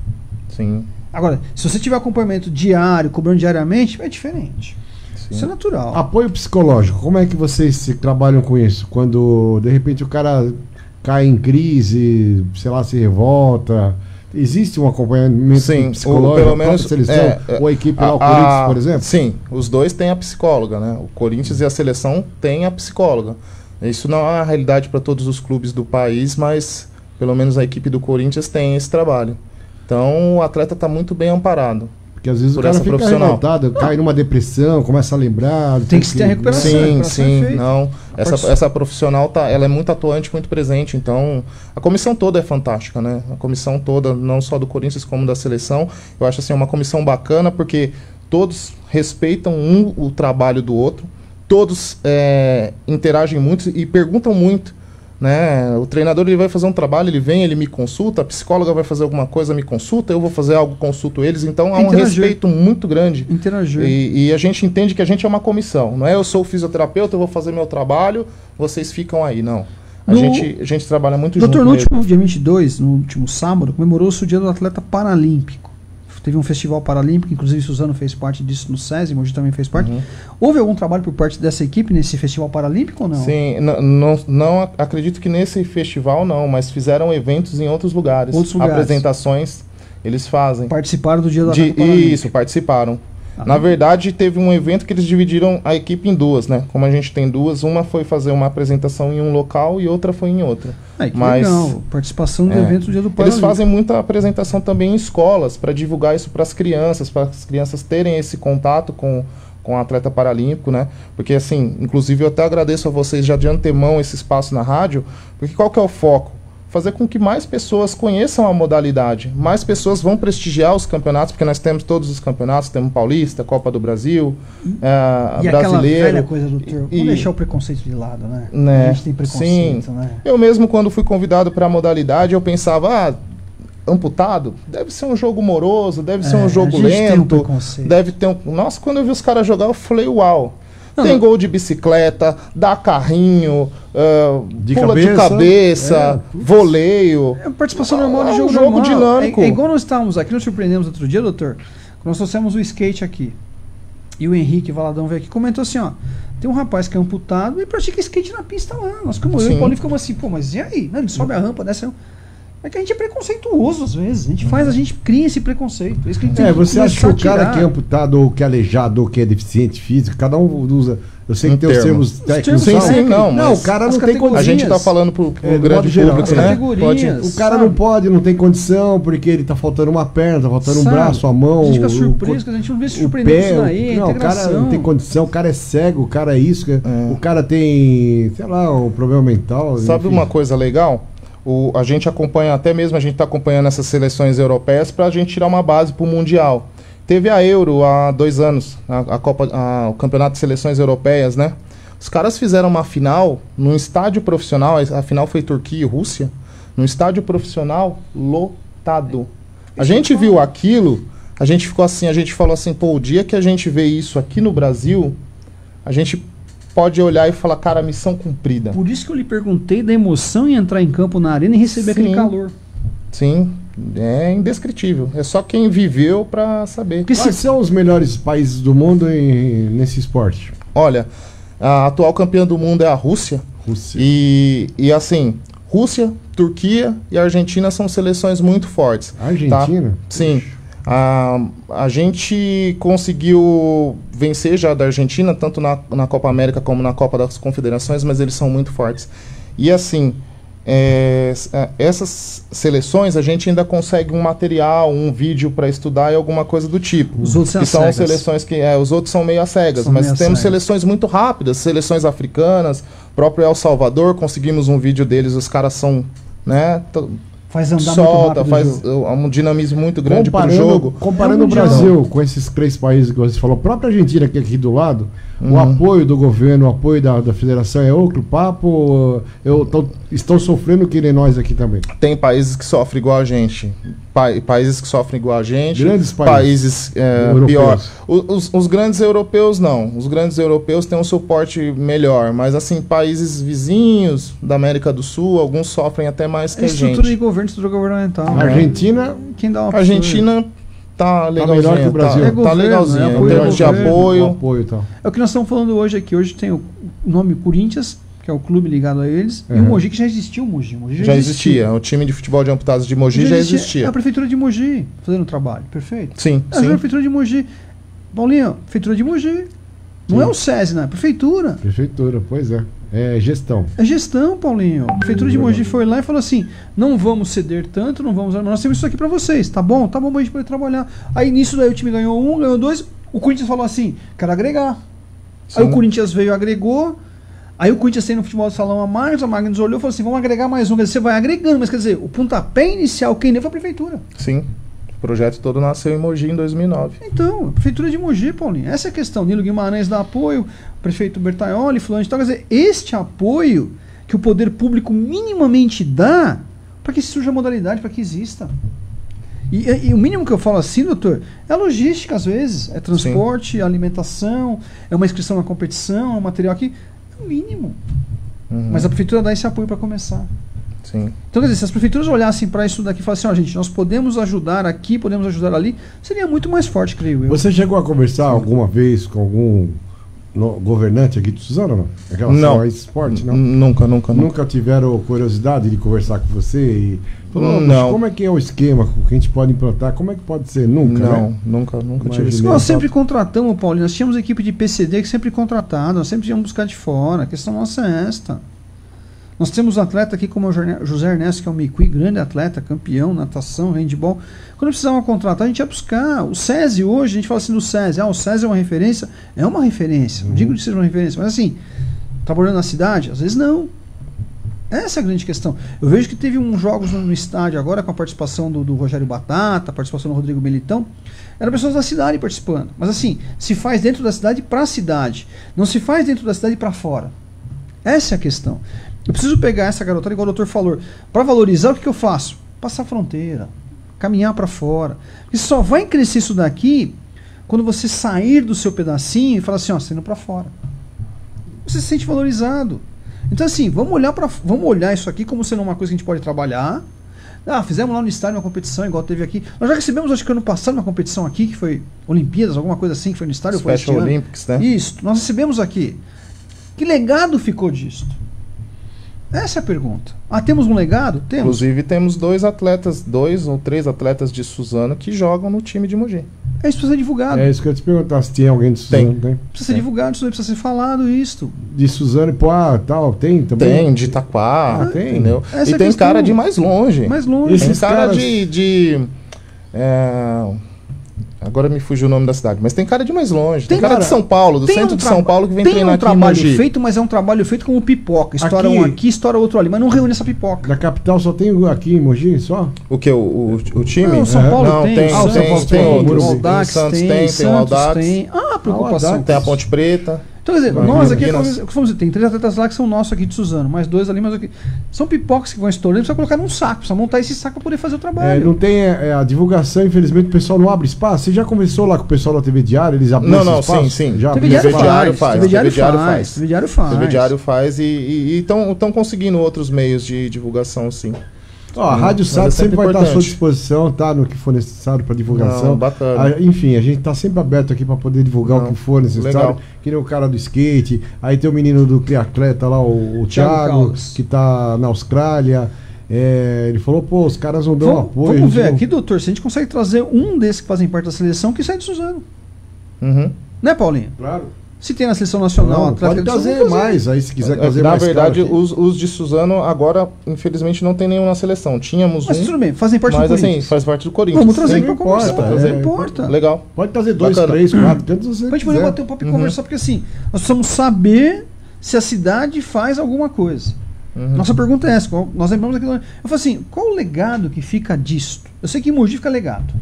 Sim. Agora, se você tiver acompanhamento diário, cobrando diariamente, é diferente. Sim. Isso é natural. Apoio psicológico, como é que vocês trabalham com isso? Quando, de repente, o cara cai em crise, sei lá, se revolta... Existe um acompanhamento psicológico, pelo menos seleção, ou a equipe lá, o Corinthians, por exemplo? Sim, os dois têm a psicóloga, né? O Corinthians e a seleção têm a psicóloga. Isso não é a realidade para todos os clubes do país, mas pelo menos a equipe do Corinthians tem esse trabalho. Então o atleta está muito bem amparado. Porque às vezes o cara fica revoltado, cai numa depressão, começa a lembrar. Tem que ter a recuperação. Sim. Não. Essa profissional ela é muito atuante, muito presente. Então, a comissão toda é fantástica, né? A comissão toda, não só do Corinthians como da seleção. Eu acho assim, uma comissão bacana, porque todos respeitam o trabalho do outro, todos interagem muito e perguntam muito. Né? O treinador ele vai fazer um trabalho, ele vem, ele me consulta, a psicóloga vai fazer alguma coisa, me consulta, eu vou fazer algo, consulto eles, então há um respeito muito grande. Interagir. E a gente entende que a gente é uma comissão, não é eu sou o fisioterapeuta, eu vou fazer meu trabalho, vocês ficam aí, não. A gente trabalha muito junto. Doutor, no último dia 22, no último sábado, comemorou-se o dia do atleta paralímpico. Teve um festival paralímpico, inclusive Suzano fez parte disso no SESI, Mogi também fez parte. Houve algum trabalho por parte dessa equipe nesse festival paralímpico ou não? Sim, não acredito que nesse festival não, mas fizeram eventos em outros lugares. Apresentações eles fazem. Participaram do dia do atleta paralímpico? Isso, participaram. Na verdade, teve um evento que eles dividiram a equipe em duas, né? Como a gente tem duas, uma foi fazer uma apresentação em um local e outra foi em outro. Legal, participação do evento do Dia do Paralímpico. Eles fazem muita apresentação também em escolas, para divulgar isso para as crianças terem esse contato com o atleta paralímpico, né? Porque assim, inclusive eu até agradeço a vocês já de antemão esse espaço na rádio, porque qual que é o foco? Fazer com que mais pessoas conheçam a modalidade, mais pessoas vão prestigiar os campeonatos, porque nós temos todos os campeonatos, temos Paulista, Copa do Brasil, e Brasileiro. Aquela velha coisa do vamos deixar o preconceito de lado, né? A gente tem preconceito, né? Eu mesmo, quando fui convidado para a modalidade, eu pensava, amputado, deve ser um jogo moroso, deve ser um jogo lento, deve ter Nossa, quando eu vi os caras jogar, eu falei, uau! Tem gol de bicicleta, dá carrinho, pula de cabeça, voleio. É participação normal de jogo normal. Dinâmico. É igual nós estávamos aqui, nós surpreendemos outro dia, doutor, Nós trouxemos o skate aqui. E o Henrique Valadão veio aqui e comentou assim, ó. Tem um rapaz que é amputado e pratica skate na pista lá. Nós ficamos, eu e o Paulinho ficamos assim, pô, mas e aí? Não, ele sobe a rampa, desce. É que a gente é preconceituoso às vezes. A gente cria esse preconceito. Isso que a gente tem você acha que o cara que é amputado, ou que é aleijado, ou que é deficiente físico, cada um usa. Eu sei que tem os termos técnicos. Sim, não. Não, o cara não tem condição. A gente tá falando pro grande público, né? O cara não pode, não tem condição, porque ele tá faltando uma perna, tá faltando um braço, a mão. A gente fica surpreso, a gente não vê se surpreendendo isso daí. Não, o cara não tem condição, o cara é cego, o cara é isso. O cara tem, sei lá, um problema mental. Sabe uma coisa legal? A gente acompanha, até mesmo a gente está acompanhando essas seleções europeias para a gente tirar uma base para o Mundial. Teve a Euro há 2 anos, o Campeonato de Seleções Europeias, né? Os caras fizeram uma final num estádio profissional, a final foi Turquia e Rússia, num estádio profissional lotado. A gente viu aquilo, a gente ficou assim, a gente falou assim, pô, o dia que a gente vê isso aqui no Brasil, a gente pode olhar e falar, cara, missão cumprida. Por isso que eu lhe perguntei da emoção em entrar em campo na arena e receber aquele calor. Sim, é indescritível. É só quem viveu para saber. Quais são os melhores países do mundo nesse esporte? Olha, a atual campeã do mundo é a Rússia. E assim, Rússia, Turquia e Argentina são seleções muito fortes. Argentina? Tá? Sim. A gente conseguiu vencer já da Argentina, tanto na Copa América como na Copa das Confederações, mas eles são muito fortes. E assim, essas seleções a gente ainda consegue um material, um vídeo para estudar e alguma coisa do tipo. Os outros são seleções que os outros são meio às cegas, mas temos seleções muito rápidas, seleções africanas, próprio El Salvador, conseguimos um vídeo deles, os caras são, né, faz andar solta, faz um dinamismo muito grande para o jogo. Comparando o Brasil com esses 3 países que você falou, a própria Argentina, que é aqui do lado, o apoio do governo, o apoio da federação é outro papo? Estão sofrendo que nem nós aqui também? Tem países que sofrem igual a gente. Países que sofrem igual a gente. Grandes países pior. Os grandes europeus não. Os grandes europeus têm um suporte melhor. Mas assim, países vizinhos da América do Sul, alguns sofrem até mais que a gente. Estrutura de governo, estrutura governamental. A Argentina... Quem dá uma a Argentina tá legalzinha. Tá melhor que o Brasil. Tá legalzinho. Em termos de apoio. É o que nós estamos falando hoje aqui. Hoje tem o nome Corinthians, que é o clube ligado a eles, e o Mogi, que já existia o Mogi. Já existia. O time de futebol de amputados de Mogi já existia. É a prefeitura de Mogi fazendo o trabalho, perfeito? Sim. É a prefeitura de Mogi. Paulinho, prefeitura de Mogi. Não é o SESI, não é a prefeitura. Prefeitura, pois é. É gestão. É gestão, Paulinho. A prefeitura de Mogi foi lá e falou assim, não vamos ceder tanto, não vamos... Mas nós temos isso aqui pra vocês, tá bom? Tá bom pra gente poder trabalhar. Aí nisso daí o time ganhou 1, ganhou 2, o Corinthians falou assim, quero agregar. Sim. Aí o Corinthians veio e agregou. Aí o Corinthians tem no futebol do salão a Magnus olhou e falou assim, vamos agregar mais um. Quer dizer, você vai agregando, mas quer dizer, o pontapé inicial, quem deu foi a prefeitura. Sim. O projeto todo nasceu em Mogi em 2009. Então, a prefeitura de Mogi, Paulinho, essa é a questão. Nilo Guimarães dá apoio, o prefeito Bertaioli, fulano de tal. Quer dizer, este apoio que o poder público minimamente dá para que surja a modalidade, para que exista. E o mínimo que eu falo assim, doutor, é a logística às vezes. É transporte, alimentação, é uma inscrição na competição, é um material aqui. É o mínimo. Mas a prefeitura dá esse apoio para começar. Sim. Então, quer dizer, se as prefeituras olhassem para isso daqui e falassem, gente, nós podemos ajudar aqui, podemos ajudar ali, seria muito mais forte, creio eu. Você chegou a conversar alguma vez com algum governante aqui de Suzano, não? Em relação ao esporte, não? Nunca tiveram curiosidade de conversar com você e falou, não. Como é que é o esquema que a gente pode implantar? Como é que pode ser? Nunca tive isso. Nós sempre contratamos, Paulinho, nós tínhamos equipe de PCD que sempre contratava, nós sempre íamos buscar de fora, a questão nossa é esta. Nós temos um atleta aqui como o José Ernesto, que é um Miqui, grande atleta, campeão, natação, handball. Quando precisava contratar, a gente ia buscar. O SESI hoje, a gente fala assim do SESI. O SESI é uma referência? É uma referência. Não digo que seja uma referência, mas assim, trabalhando na cidade? Às vezes não. Essa é a grande questão. Eu vejo que teve uns jogos no estádio agora, com a participação do Rogério Batata, a participação do Rodrigo Militão. Eram pessoas da cidade participando. Mas assim, se faz dentro da cidade para a cidade. Não se faz dentro da cidade para fora. Essa é a questão. Eu preciso pegar essa garotada, igual o doutor falou, para valorizar, o que eu faço? Passar a fronteira, caminhar para fora. Porque só vai crescer isso daqui quando você sair do seu pedacinho e falar assim, ó, você indo para fora. Você se sente valorizado. Então assim, vamos olhar isso aqui como sendo uma coisa que a gente pode trabalhar, Fizemos lá no estádio uma competição, igual teve aqui. Nós já recebemos, acho que ano passado, uma competição aqui, que foi Olimpíadas, alguma coisa assim, que foi no estádio. Special Olympics, né? Isso, nós recebemos aqui. Que legado ficou disso? Essa é a pergunta. Temos um legado? Temos. Inclusive temos 2 ou 3 atletas de Suzano que jogam no time de Mogi. Isso precisa ser divulgado. É isso que eu ia te perguntar, se tem alguém de Suzano. Tem. Precisa ser divulgado, isso aí precisa ser falado, isto. De Suzano e Poá, tal, tem também? Tem, de Itaquá, tem. Entendeu? Essa e tem cara de mais longe. Mais longe. Tem cara agora me fugiu o nome da cidade, mas tem cara de mais longe. Tem cara de São Paulo, do centro de São Paulo, que vem treinar aqui em Mogi. Tem um trabalho feito, mas é um trabalho feito como pipoca. Estoura um aqui, estoura outro ali, mas não reúne essa pipoca. Na capital só tem aqui em Mogi, só? O que? O time? Não, São Paulo tem. São Paulo tem. O Audax tem o Audax. Preocupação. Tem a Ponte Preta. Então, quer dizer, nós aqui, tem 3 atletas lá que são nossos aqui de Suzano, mais 2 ali, mais aqui. São pipocas que vão estourando, precisa colocar num saco, precisa montar esse saco para poder fazer o trabalho. Não tem a divulgação, infelizmente o pessoal não abre espaço. Você já conversou lá com o pessoal da TV Diário? Eles abriram espaço? Sim. Já TV Diário faz. E estão conseguindo outros meios de divulgação, sim. A Rádio Sat sempre vai estar à sua disposição, tá? No que for necessário para divulgação. Bacana. Enfim, a gente está sempre aberto aqui para poder divulgar o que for necessário. Legal. Que nem o cara do skate, aí tem o menino do triatleta lá, o Thiago, que está na Austrália. Ele falou, os caras não dão apoio. Vamos ver aqui, doutor, se a gente consegue trazer um desses que fazem parte da seleção que sai de Suzano. Né, Paulinho? Claro. Se tem na seleção nacional, pode trazer mais, aí se quiser trazer mais. Na verdade, os de Suzano agora, infelizmente, não tem nenhum na seleção. Tínhamos mas tudo bem, fazem parte do Corinthians. Mas assim, faz parte do Corinthians. Vamos trazer para conversar. Não importa. Legal. Pode trazer 2, 3, 4, tantos você quiser. Pra gente poder bater um papo e conversar, porque assim, nós precisamos saber se a cidade faz alguma coisa. Nossa pergunta é essa. Nós lembramos aqui. Eu falo assim, qual o legado que fica disto? Eu sei que em Mogi fica legado.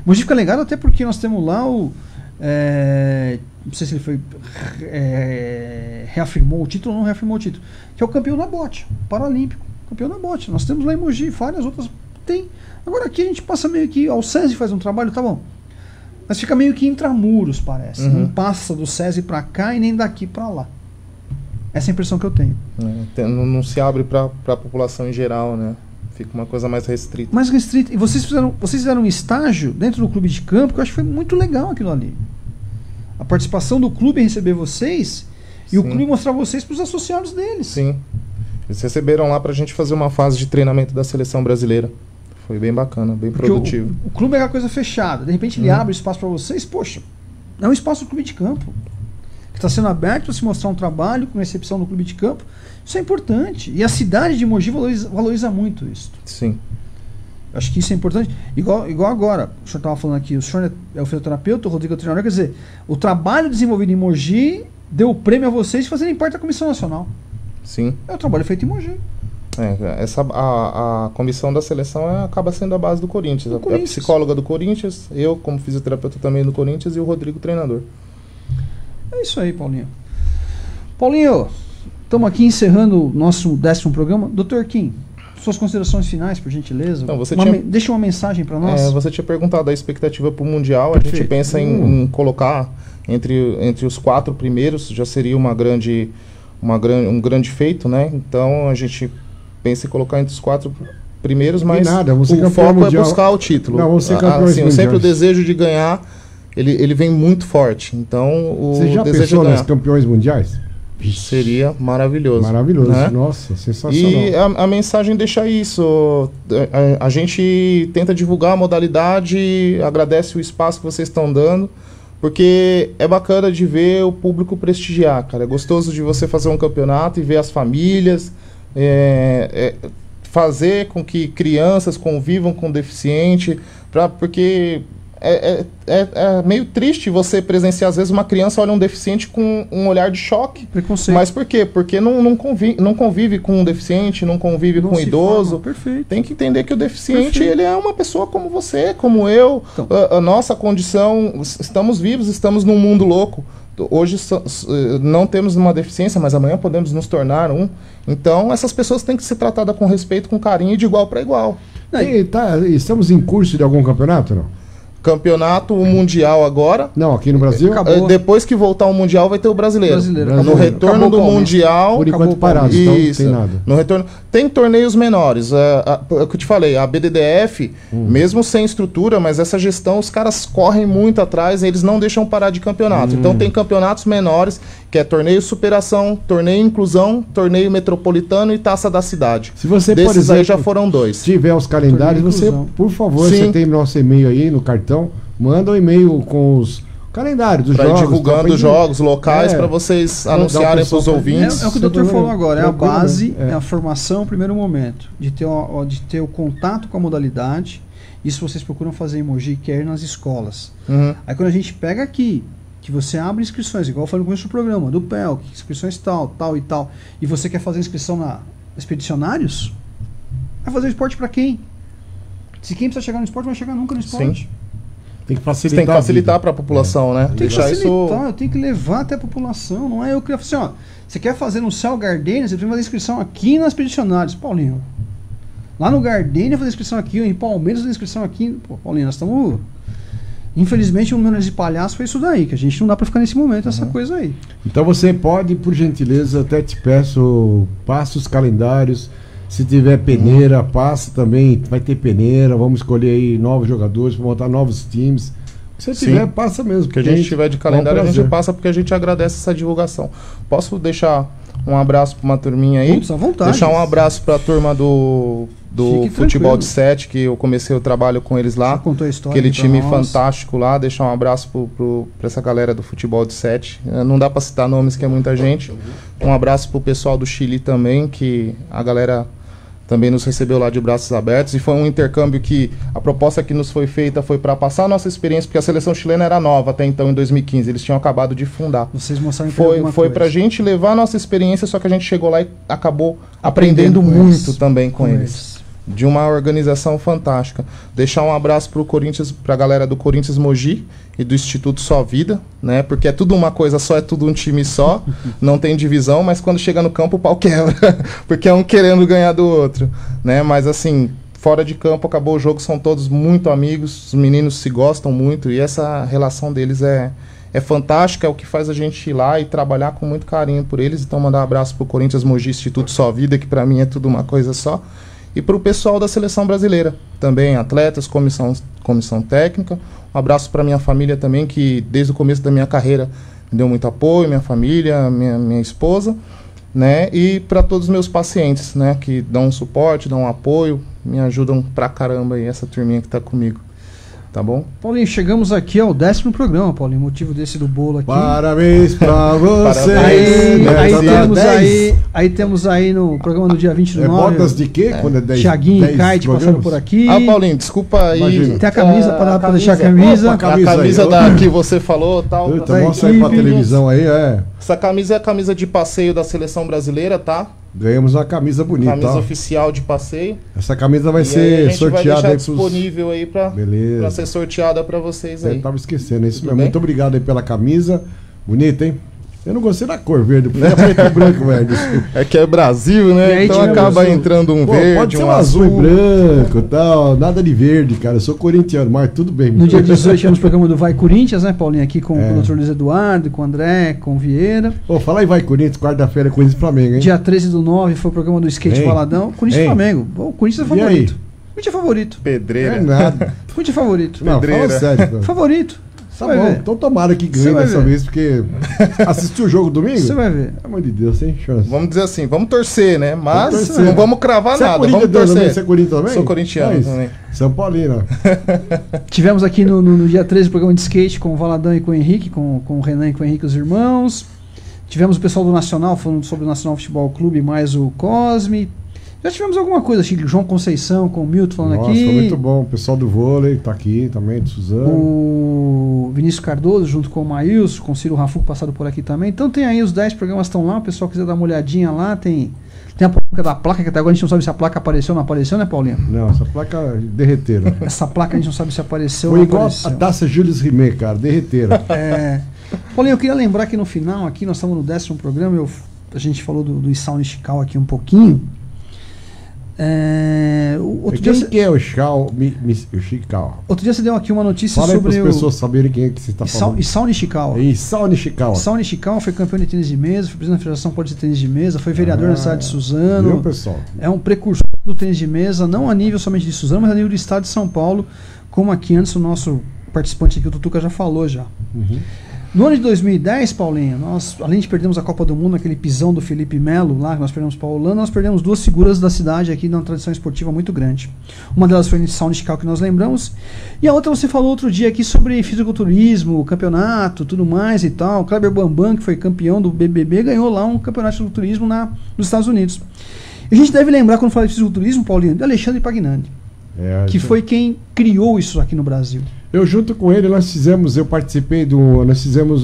Mogi fica legado até porque nós temos lá o... não sei se ele foi reafirmou o título ou não reafirmou o título, que é o campeão da bote, paralímpico, campeão da bote. Nós temos lá em Mogi, várias outras tem. Agora aqui a gente passa meio que, o SESI faz um trabalho, tá bom, mas fica meio que intramuros, parece. Não passa do SESI para cá e nem daqui para lá. Essa é a impressão que eu tenho. Não se abre para a população em geral, né? Fica uma coisa mais restrita. Mais restrita. E vocês fizeram um estágio dentro do clube de campo que eu acho que foi muito legal aquilo ali. A participação do clube em receber vocês e o clube mostrar vocês para os associados deles. Sim. Eles receberam lá para a gente fazer uma fase de treinamento da seleção brasileira. Foi bem bacana, bem produtivo. O clube é aquela coisa fechada. De repente ele abre espaço para vocês. Poxa, é um espaço do clube de campo que está sendo aberto para se mostrar um trabalho com recepção do clube de campo. Isso é importante. E a cidade de Mogi valoriza muito isso. Sim. Acho que isso é importante. Igual agora, o senhor estava falando aqui, o senhor é o fisioterapeuta, o Rodrigo é o treinador, quer dizer, o trabalho desenvolvido em Mogi deu o prêmio a vocês de fazerem parte da Comissão Nacional. Sim. É o trabalho feito em Mogi. A comissão da seleção acaba sendo a base do Corinthians. A psicóloga do Corinthians, eu como fisioterapeuta também do Corinthians e o Rodrigo treinador. É isso aí, Paulinho. Paulinho, estamos aqui encerrando o nosso 10º programa. Dr. Kim, suas considerações finais, por gentileza. Então, deixa uma mensagem para nós. Você tinha perguntado a expectativa para o Mundial. Perfeito. A gente pensa em colocar entre os 4 primeiros, já seria um grande feito, né? Então a gente pensa em colocar entre os 4 primeiros, mas o foco é buscar o título. Não, sempre o desejo de ganhar, ele vem muito forte. Então você já pensou nos campeões mundiais? Seria maravilhoso. Maravilhoso, né? Nossa, sensacional. E a mensagem deixa isso. A gente tenta divulgar a modalidade, agradece o espaço que vocês estão dando, porque é bacana de ver o público prestigiar, cara. É gostoso de você fazer um campeonato e ver as famílias, fazer com que crianças convivam com deficiente, porque... É meio triste você presenciar, às vezes, uma criança olha um deficiente com um olhar de choque. Preconceito. Mas por quê? Porque não convive com um deficiente, não convive com um idoso. Perfeito. Tem que entender que o deficiente ele é uma pessoa como você, como eu. Então, a nossa condição, estamos vivos, estamos num mundo louco. Hoje não temos uma deficiência, mas amanhã podemos nos tornar um. Então, essas pessoas têm que ser tratadas com respeito, com carinho e de igual para igual. Estamos em curso de algum campeonato, não? Campeonato, o Mundial agora. Não, aqui no Brasil. Acabou. Depois que voltar o Mundial, vai ter o Brasileiro. No retorno do Mundial. Por enquanto parado, então não tem nada. No retorno. Tem torneios menores. É o que eu te falei, a BDDF, mesmo sem estrutura, mas essa gestão, os caras correm muito atrás, eles não deixam parar de campeonato. Então tem campeonatos menores, que é torneio superação, torneio inclusão, torneio metropolitano e taça da cidade. Se você, desses por exemplo, aí já foram 2. Se tiver os calendários, você, por favor, você tem nosso e-mail aí no cartão. Manda um e-mail com os calendários dos jogos. Divulgando jogos locais para vocês anunciarem para os ouvintes. É o que o doutor falou agora, é a base, é a formação, primeiro momento, de ter o contato com a modalidade. Isso vocês procuram fazer em Mogi, quer nas escolas. Aí quando a gente pega aqui, que você abre inscrições, igual eu falei no começo do programa, do PEL, inscrições tal e tal, e você quer fazer inscrição na Expedicionários, vai fazer esporte para quem? Se quem precisa chegar no esporte, não vai chegar nunca no esporte. Sim. Tem que facilitar para a população, né? Tem que facilitar, eu tenho que levar até a população. Não é eu que assim, ó, você quer fazer no Céu Gardênia, você precisa fazer inscrição aqui nas Expedicionários. Paulinho, lá no Gardênia fazer inscrição aqui, em Palmeiras fazer inscrição aqui. Pô, Paulinho, nós estamos... Infelizmente o número de palhaço foi isso daí, que a gente não dá para ficar nesse momento, essa coisa aí. Então você pode, por gentileza, até te peço, passa os calendários. Se tiver peneira, passa também, vai ter peneira, vamos escolher aí novos jogadores, montar novos times. Se tiver, passa mesmo. Que a gente tiver de calendário, a gente passa, porque a gente agradece essa divulgação. Posso deixar um abraço para uma turminha aí? Putz, à vontade. Deixar um abraço para a turma do Futebol de 7, que eu comecei o trabalho com eles lá. Contou a história, aquele time fantástico lá. Deixar um abraço para essa galera do Futebol de 7. Não dá para citar nomes, que é muita gente. Um abraço para o pessoal do Chile também, que a galera também nos recebeu lá de braços abertos, e foi um intercâmbio que a proposta que nos foi feita foi para passar a nossa experiência, porque a seleção chilena era nova até então, em 2015, eles tinham acabado de fundar. Vocês mostraram foi para a gente levar a nossa experiência, só que a gente chegou lá e acabou aprendendo muito também com eles. De uma organização fantástica. Deixar um abraço pro Corinthians, pra galera do Corinthians Mogi e do Instituto Só Vida, né? Porque é tudo uma coisa só, é tudo um time só, não tem divisão, mas quando chega no campo o pau quebra, porque é um querendo ganhar do outro, né? Mas assim, fora de campo, acabou o jogo, são todos muito amigos, os meninos se gostam muito e essa relação deles é fantástica, é o que faz a gente ir lá e trabalhar com muito carinho por eles. Então mandar um abraço pro Corinthians Mogi Instituto Só Vida, que pra mim é tudo uma coisa só. E para o pessoal da seleção brasileira, também atletas, comissão técnica. Um abraço para minha família também, que desde o começo da minha carreira me deu muito apoio, minha família, minha esposa, né? E para todos os meus pacientes, né? Que dão um suporte, dão um apoio, me ajudam pra caramba aí, essa turminha que está comigo. Tá bom? Paulinho, chegamos aqui ao 10º programa, Paulinho, motivo desse do bolo aqui. Parabéns pra você! Aí temos aí no programa do dia 20 do 9. Botas de quê? Quando é 10? Thiaguinho e Kite passaram por aqui. Paulinho, desculpa aí. Imagina. Tem a camisa, para deixar a camisa. A camisa que você falou tal. Mostra aí pra televisão aí, Essa camisa é a camisa de passeio da seleção brasileira, tá? Ganhamos uma camisa bonita. Camisa oficial de passeio. Essa camisa vai ser sorteada. Vai deixar disponível aí pra ser sorteada pra vocês aí. Eu tava esquecendo isso mesmo. Muito obrigado aí pela camisa. Bonita, hein? Eu não gostei da cor verde, porque é preto e branco, velho. É que é Brasil, né? Então acaba entrando um verde, pode ser um azul e branco e tal. Nada de verde, cara. Eu sou corintiano, mas tudo bem. No dia 18 tivemos o programa do Vai Corinthians, né, Paulinho? Aqui com o Dr. Luiz Eduardo, com o André, com o Vieira. Fala aí, Vai Corinthians, quarta-feira, Corinthians e Flamengo, hein? Dia 13 do 9 foi o programa do Skate Valadão. Corinthians e Flamengo. O Corinthians é favorito. Corinthians é favorito. Pedreira. É nada. Corinthians é favorito. Não, fala sério. Cara. Favorito. Tá bom, então tomara que ganhe dessa vez, porque assistiu o jogo domingo? Você vai ver. Pelo amor de Deus, sem chance. Vamos dizer assim, vamos torcer, né? Mas não vamos cravar nada. Vamos torcer. Você é corintiano também? Sou corintiano também. São Paulino. Tivemos aqui no dia 13 o programa de skate com o Valadão e com o Henrique, com o Renan e com o Henrique, os irmãos. Tivemos o pessoal do Nacional falando sobre o Nacional Futebol Clube, mais o Cosme. Já tivemos alguma coisa, Chico, João Conceição com o Milton falando aqui. Nossa, foi muito bom. O pessoal do vôlei tá aqui também, do Suzano. O Vinícius Cardoso junto com o Maílson, com o Ciro Rafuco passado por aqui também. Então tem aí os 10 programas estão lá, o pessoal quiser dar uma olhadinha lá, tem a polêmica da placa, que até agora a gente não sabe se a placa apareceu ou não apareceu, né, Paulinho? Não, essa placa derreteram. Essa placa a gente não sabe se apareceu ou não igual apareceu. A Taça Jules Rimet, cara, derreteram. Paulinho, eu queria lembrar que no final, aqui nós estamos no 10º programa, a gente falou do Isao Nishikawa aqui um pouquinho. outro dia que é o Ishikawa? Outro dia você deu aqui uma notícia sobre... Fala aí para as pessoas saberem quem é que você está falando. Isao Nishikawa. Isao Nishikawa. Isao Nishikawa foi campeão de tênis de mesa, foi presidente da Federação Paulista de Tênis de Mesa, foi vereador na cidade de Suzano. Viu, pessoal? É um precursor do tênis de mesa, não a nível somente de Suzano, mas a nível do estado de São Paulo, como aqui antes o nosso participante aqui, o Tutuca, já falou já. Uhum. No ano de 2010, Paulinho, nós, além de perdermos a Copa do Mundo, aquele pisão do Felipe Melo, lá que nós perdemos para a Holanda, nós perdemos 2 figuras da cidade aqui, numa tradição esportiva muito grande. Uma delas foi o Isao Nishikawa, que nós lembramos, e a outra você falou outro dia aqui sobre fisiculturismo, campeonato, tudo mais e tal. O Kleber Bambam, que foi campeão do BBB, ganhou lá um campeonato de fisiculturismo nos Estados Unidos. E a gente deve lembrar, quando fala de fisiculturismo, Paulinho, de Alexandre Pagnani, que foi quem criou isso aqui no Brasil. Eu junto com ele, nós fizemos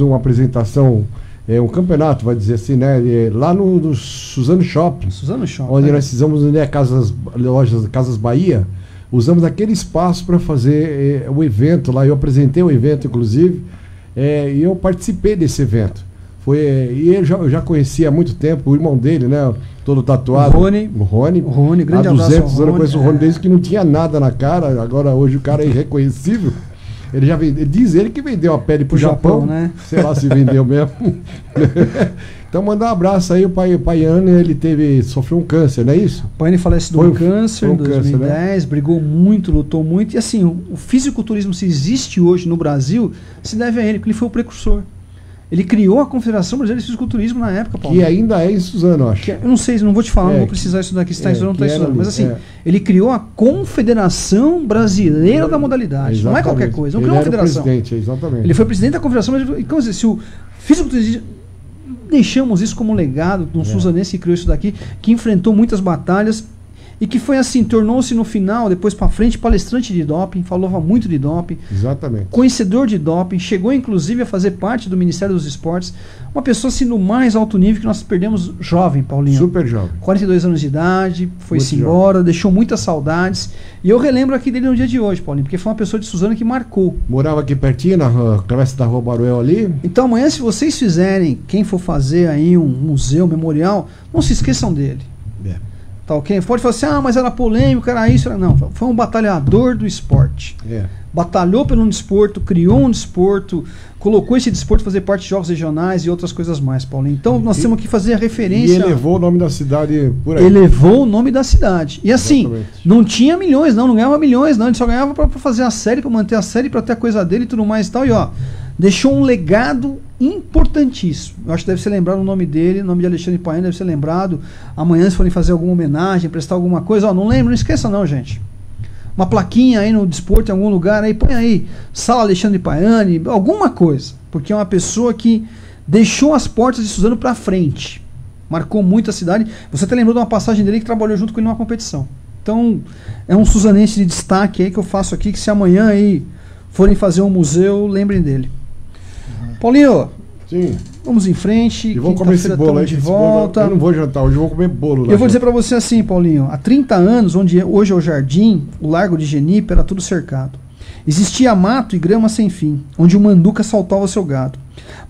uma apresentação, um campeonato, vai dizer assim, né, lá no Suzano Shopping. Suzano Shopping. Onde nós fizemos, né, Casas Bahia, usamos aquele espaço para fazer o evento lá. Eu apresentei o evento, inclusive, e eu participei desse evento. E eu já conhecia há muito tempo o irmão dele, né, todo tatuado. O Rony, grande há 200 abraço anos eu conheço o Rony desde que não tinha nada na cara, agora hoje o cara é irreconhecível. Ele já diz ele que vendeu a pele pro Japão, né? Sei lá se vendeu mesmo. Então mandar um abraço aí, o Paiane, ele sofreu um câncer, não é isso? O Paiane falece de um câncer em 2010, né? Brigou muito, lutou muito, e assim, o fisiculturismo, se existe hoje no Brasil, se deve a ele, porque ele foi o precursor. Ele criou a Confederação Brasileira de Fisiculturismo na época, Paulo. Que ainda é em Suzano, eu acho. Eu não sei, não vou te falar, não vou precisar estudar aqui se está em Suzano ou não está em Suzano. Mas assim, ele criou a Confederação Brasileira da Modalidade. Não é qualquer coisa, não criou uma federação. Exatamente. Ele foi presidente da Confederação Brasileira. Então, se o fisiculturismo... Deixamos isso como legado de um suzanense que criou isso daqui, que enfrentou muitas batalhas e que foi assim, tornou-se no final, depois para frente, palestrante de doping, falava muito de doping. Exatamente. Conhecedor de doping, chegou inclusive a fazer parte do Ministério dos Esportes. Uma pessoa assim no mais alto nível, que nós perdemos jovem, Paulinho. Super jovem. 42 anos de idade, foi-se embora, deixou muitas saudades. E eu relembro aqui dele no dia de hoje, Paulinho, porque foi uma pessoa de Suzano que marcou. Morava aqui pertinho, na travessa da Rua Baruel ali. Então amanhã, se vocês fizerem, quem for fazer aí um museu, memorial, não se esqueçam dele. Tá, okay? Pode falar assim, mas era polêmico, era isso. Não, foi um batalhador do esporte. Batalhou pelo desporto, criou um desporto, colocou esse desporto fazer parte de jogos regionais e outras coisas mais, Paulinho. Então nós temos que fazer a referência. E elevou o nome da cidade por aí. Elevou o nome da cidade. E assim, não tinha milhões, não ganhava milhões, não. Ele só ganhava para fazer a série, para manter a série, para ter a coisa dele e tudo mais e tal. E deixou um legado importantíssimo. Eu acho que deve ser lembrado o nome dele, o nome de Alexandre Paiane deve ser lembrado. Amanhã, se forem fazer alguma homenagem, prestar alguma coisa, não lembra, não esqueça não, gente. Uma plaquinha aí no desporto, em algum lugar, aí põe aí, Sala Alexandre Paiane, alguma coisa. Porque é uma pessoa que deixou as portas de Suzano para frente. Marcou muito a cidade. Você até lembrou de uma passagem dele que trabalhou junto com ele numa competição. Então, é um suzanense de destaque aí que eu faço aqui, que se amanhã aí forem fazer um museu, lembrem dele. Paulinho, sim, vamos em frente. E vamos comer esse bolo aí, de volta. Eu não vou jantar hoje, eu vou comer bolo lá. Eu vou dizer para você assim, Paulinho, há 30 anos, onde hoje é o Jardim, o Largo de Genipe era tudo cercado. Existia mato e grama sem fim, onde o manduca saltava seu gado.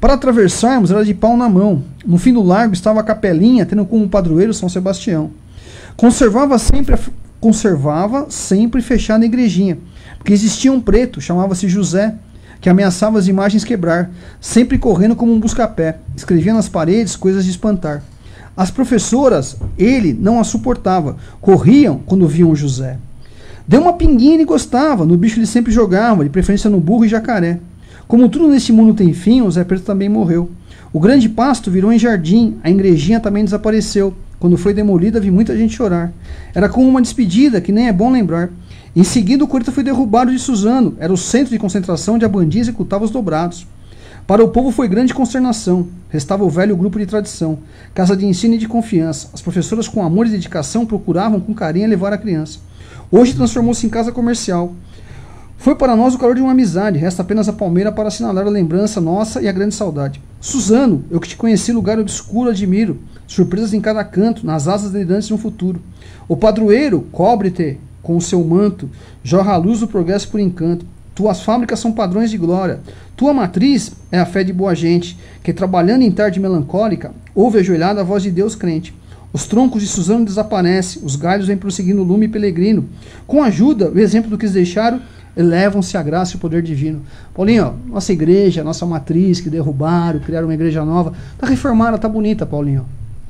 Para atravessarmos era de pau na mão. No fim do largo estava a capelinha, tendo como padroeiro São Sebastião. Conservava sempre fechada a igrejinha, porque existia um preto, chamava-se José, que ameaçava as imagens quebrar, sempre correndo como um busca-pé, escrevia nas paredes coisas de espantar. As professoras, ele não as suportava, corriam quando viam José. Deu uma pinguinha e ele gostava, no bicho ele sempre jogava, de preferência no burro e jacaré. Como tudo nesse mundo tem fim, o Zé Preto também morreu. O grande pasto virou em jardim, a igrejinha também desapareceu. Quando foi demolida, vi muita gente chorar. Era como uma despedida, que nem é bom lembrar. Em seguida, o Corita foi derrubado de Suzano. Era o centro de concentração onde a bandinha executava os dobrados. Para o povo foi grande consternação. Restava o velho grupo de tradição, casa de ensino e de confiança. As professoras, com amor e dedicação, procuravam com carinho levar a criança. Hoje transformou-se em casa comercial. Foi para nós o calor de uma amizade. Resta apenas a palmeira para assinalar a lembrança nossa e a grande saudade. Suzano, eu que te conheci lugar obscuro, admiro. Surpresas em cada canto, nas asas delirantes de um futuro. O padroeiro, cobre-te com o seu manto, jorra a luz do progresso por encanto. Tuas fábricas são padrões de glória. Tua matriz é a fé de boa gente, que trabalhando em tarde melancólica, ouve ajoelhada a voz de Deus crente. Os troncos de Suzano desaparecem, os galhos vêm prosseguindo o lume peregrino. Com a ajuda, o exemplo do que eles deixaram, elevam-se a graça e o poder divino. Paulinho, ó, nossa igreja, nossa matriz que derrubaram, criaram uma igreja nova, tá reformada, tá bonita, Paulinho.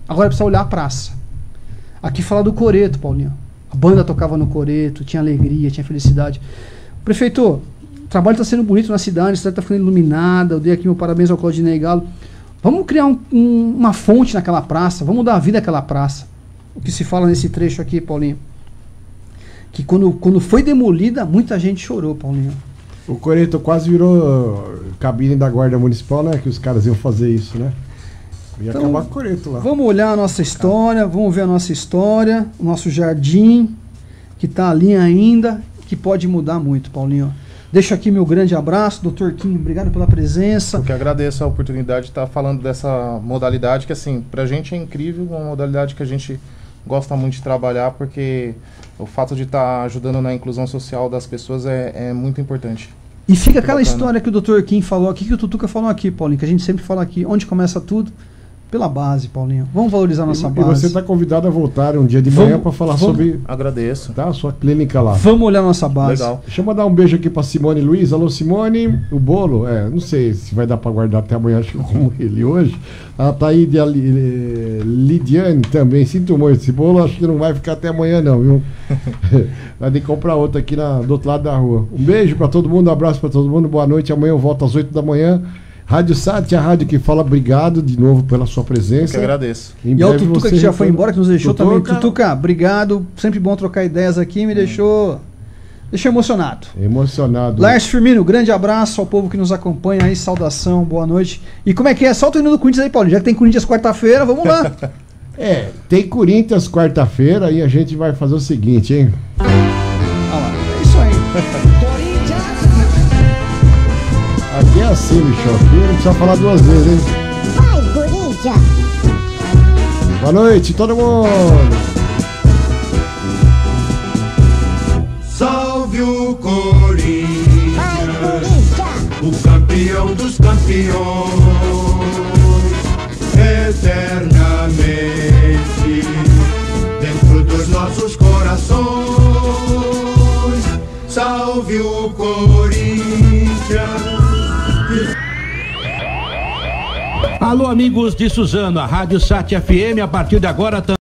Agora precisa olhar a praça. Aqui fala do coreto, Paulinho. A banda tocava no coreto, tinha alegria, tinha felicidade. Prefeito, o trabalho está sendo bonito na cidade, a cidade está ficando iluminada. Eu dei aqui meu parabéns ao Claudinei Galo. Vamos criar uma fonte naquela praça, vamos dar vida àquela praça. O que se fala nesse trecho aqui, Paulinho, que quando foi demolida, muita gente chorou, Paulinho. O coreto quase virou cabine da Guarda Municipal, né? Que os caras iam fazer isso, né? Ia então, acabar com o coreto lá. Vamos olhar a nossa história, vamos ver a nossa história, o nosso jardim, que está ali ainda, que pode mudar muito, Paulinho. Deixo aqui meu grande abraço, Dr. Kim, obrigado pela presença. Eu que agradeço a oportunidade de estar falando dessa modalidade, que assim, pra gente é incrível, uma modalidade que a gente gosta muito de trabalhar, porque o fato de estar ajudando na inclusão social das pessoas é muito importante. E fica aquela história que o Dr. Kim falou aqui, que o Tutuca falou aqui, Paulinho, que a gente sempre fala aqui, onde começa tudo? Pela base, Paulinho. Vamos valorizar a nossa base. E você está convidado a voltar um dia de manhã para falar sobre... Agradeço. Tá, a sua clínica lá. Vamos olhar a nossa base. Legal. Deixa eu mandar um beijo aqui para Simone Luiz. Alô, Simone. O bolo, não sei se vai dar para guardar até amanhã, acho que eu como ele hoje. A Taíde Lidiane também. Sinto muito. Esse bolo acho que não vai ficar até amanhã não, viu? Vai ter que comprar outro aqui do outro lado da rua. Um beijo para todo mundo, um abraço para todo mundo. Boa noite. Amanhã eu volto às 8 da manhã. Rádio Sat, a rádio que fala, obrigado de novo pela sua presença. Eu que agradeço. E ao Tutuca que já foi embora, que nos deixou também. Tutuca, obrigado. Sempre bom trocar ideias aqui, me deixou emocionado. Emocionado. Lars Firmino, grande abraço ao povo que nos acompanha aí, saudação, boa noite. E como é que é? Solta o hino do Corinthians aí, Paulinho. Já que tem Corinthians quarta-feira, vamos lá. Tem Corinthians quarta-feira e a gente vai fazer o seguinte, hein? Olha lá, é isso aí. Aqui é assim, bicho. Aqui não precisa falar duas vezes, hein? Vai, Corinthians! Boa noite, todo mundo! Salve o Corinthians! Vai, Corinthians! O campeão dos campeões! Eternamente dentro dos nossos corações! Salve o Corinthians! Alô, amigos de Suzano, a Rádio Sat FM, a partir de agora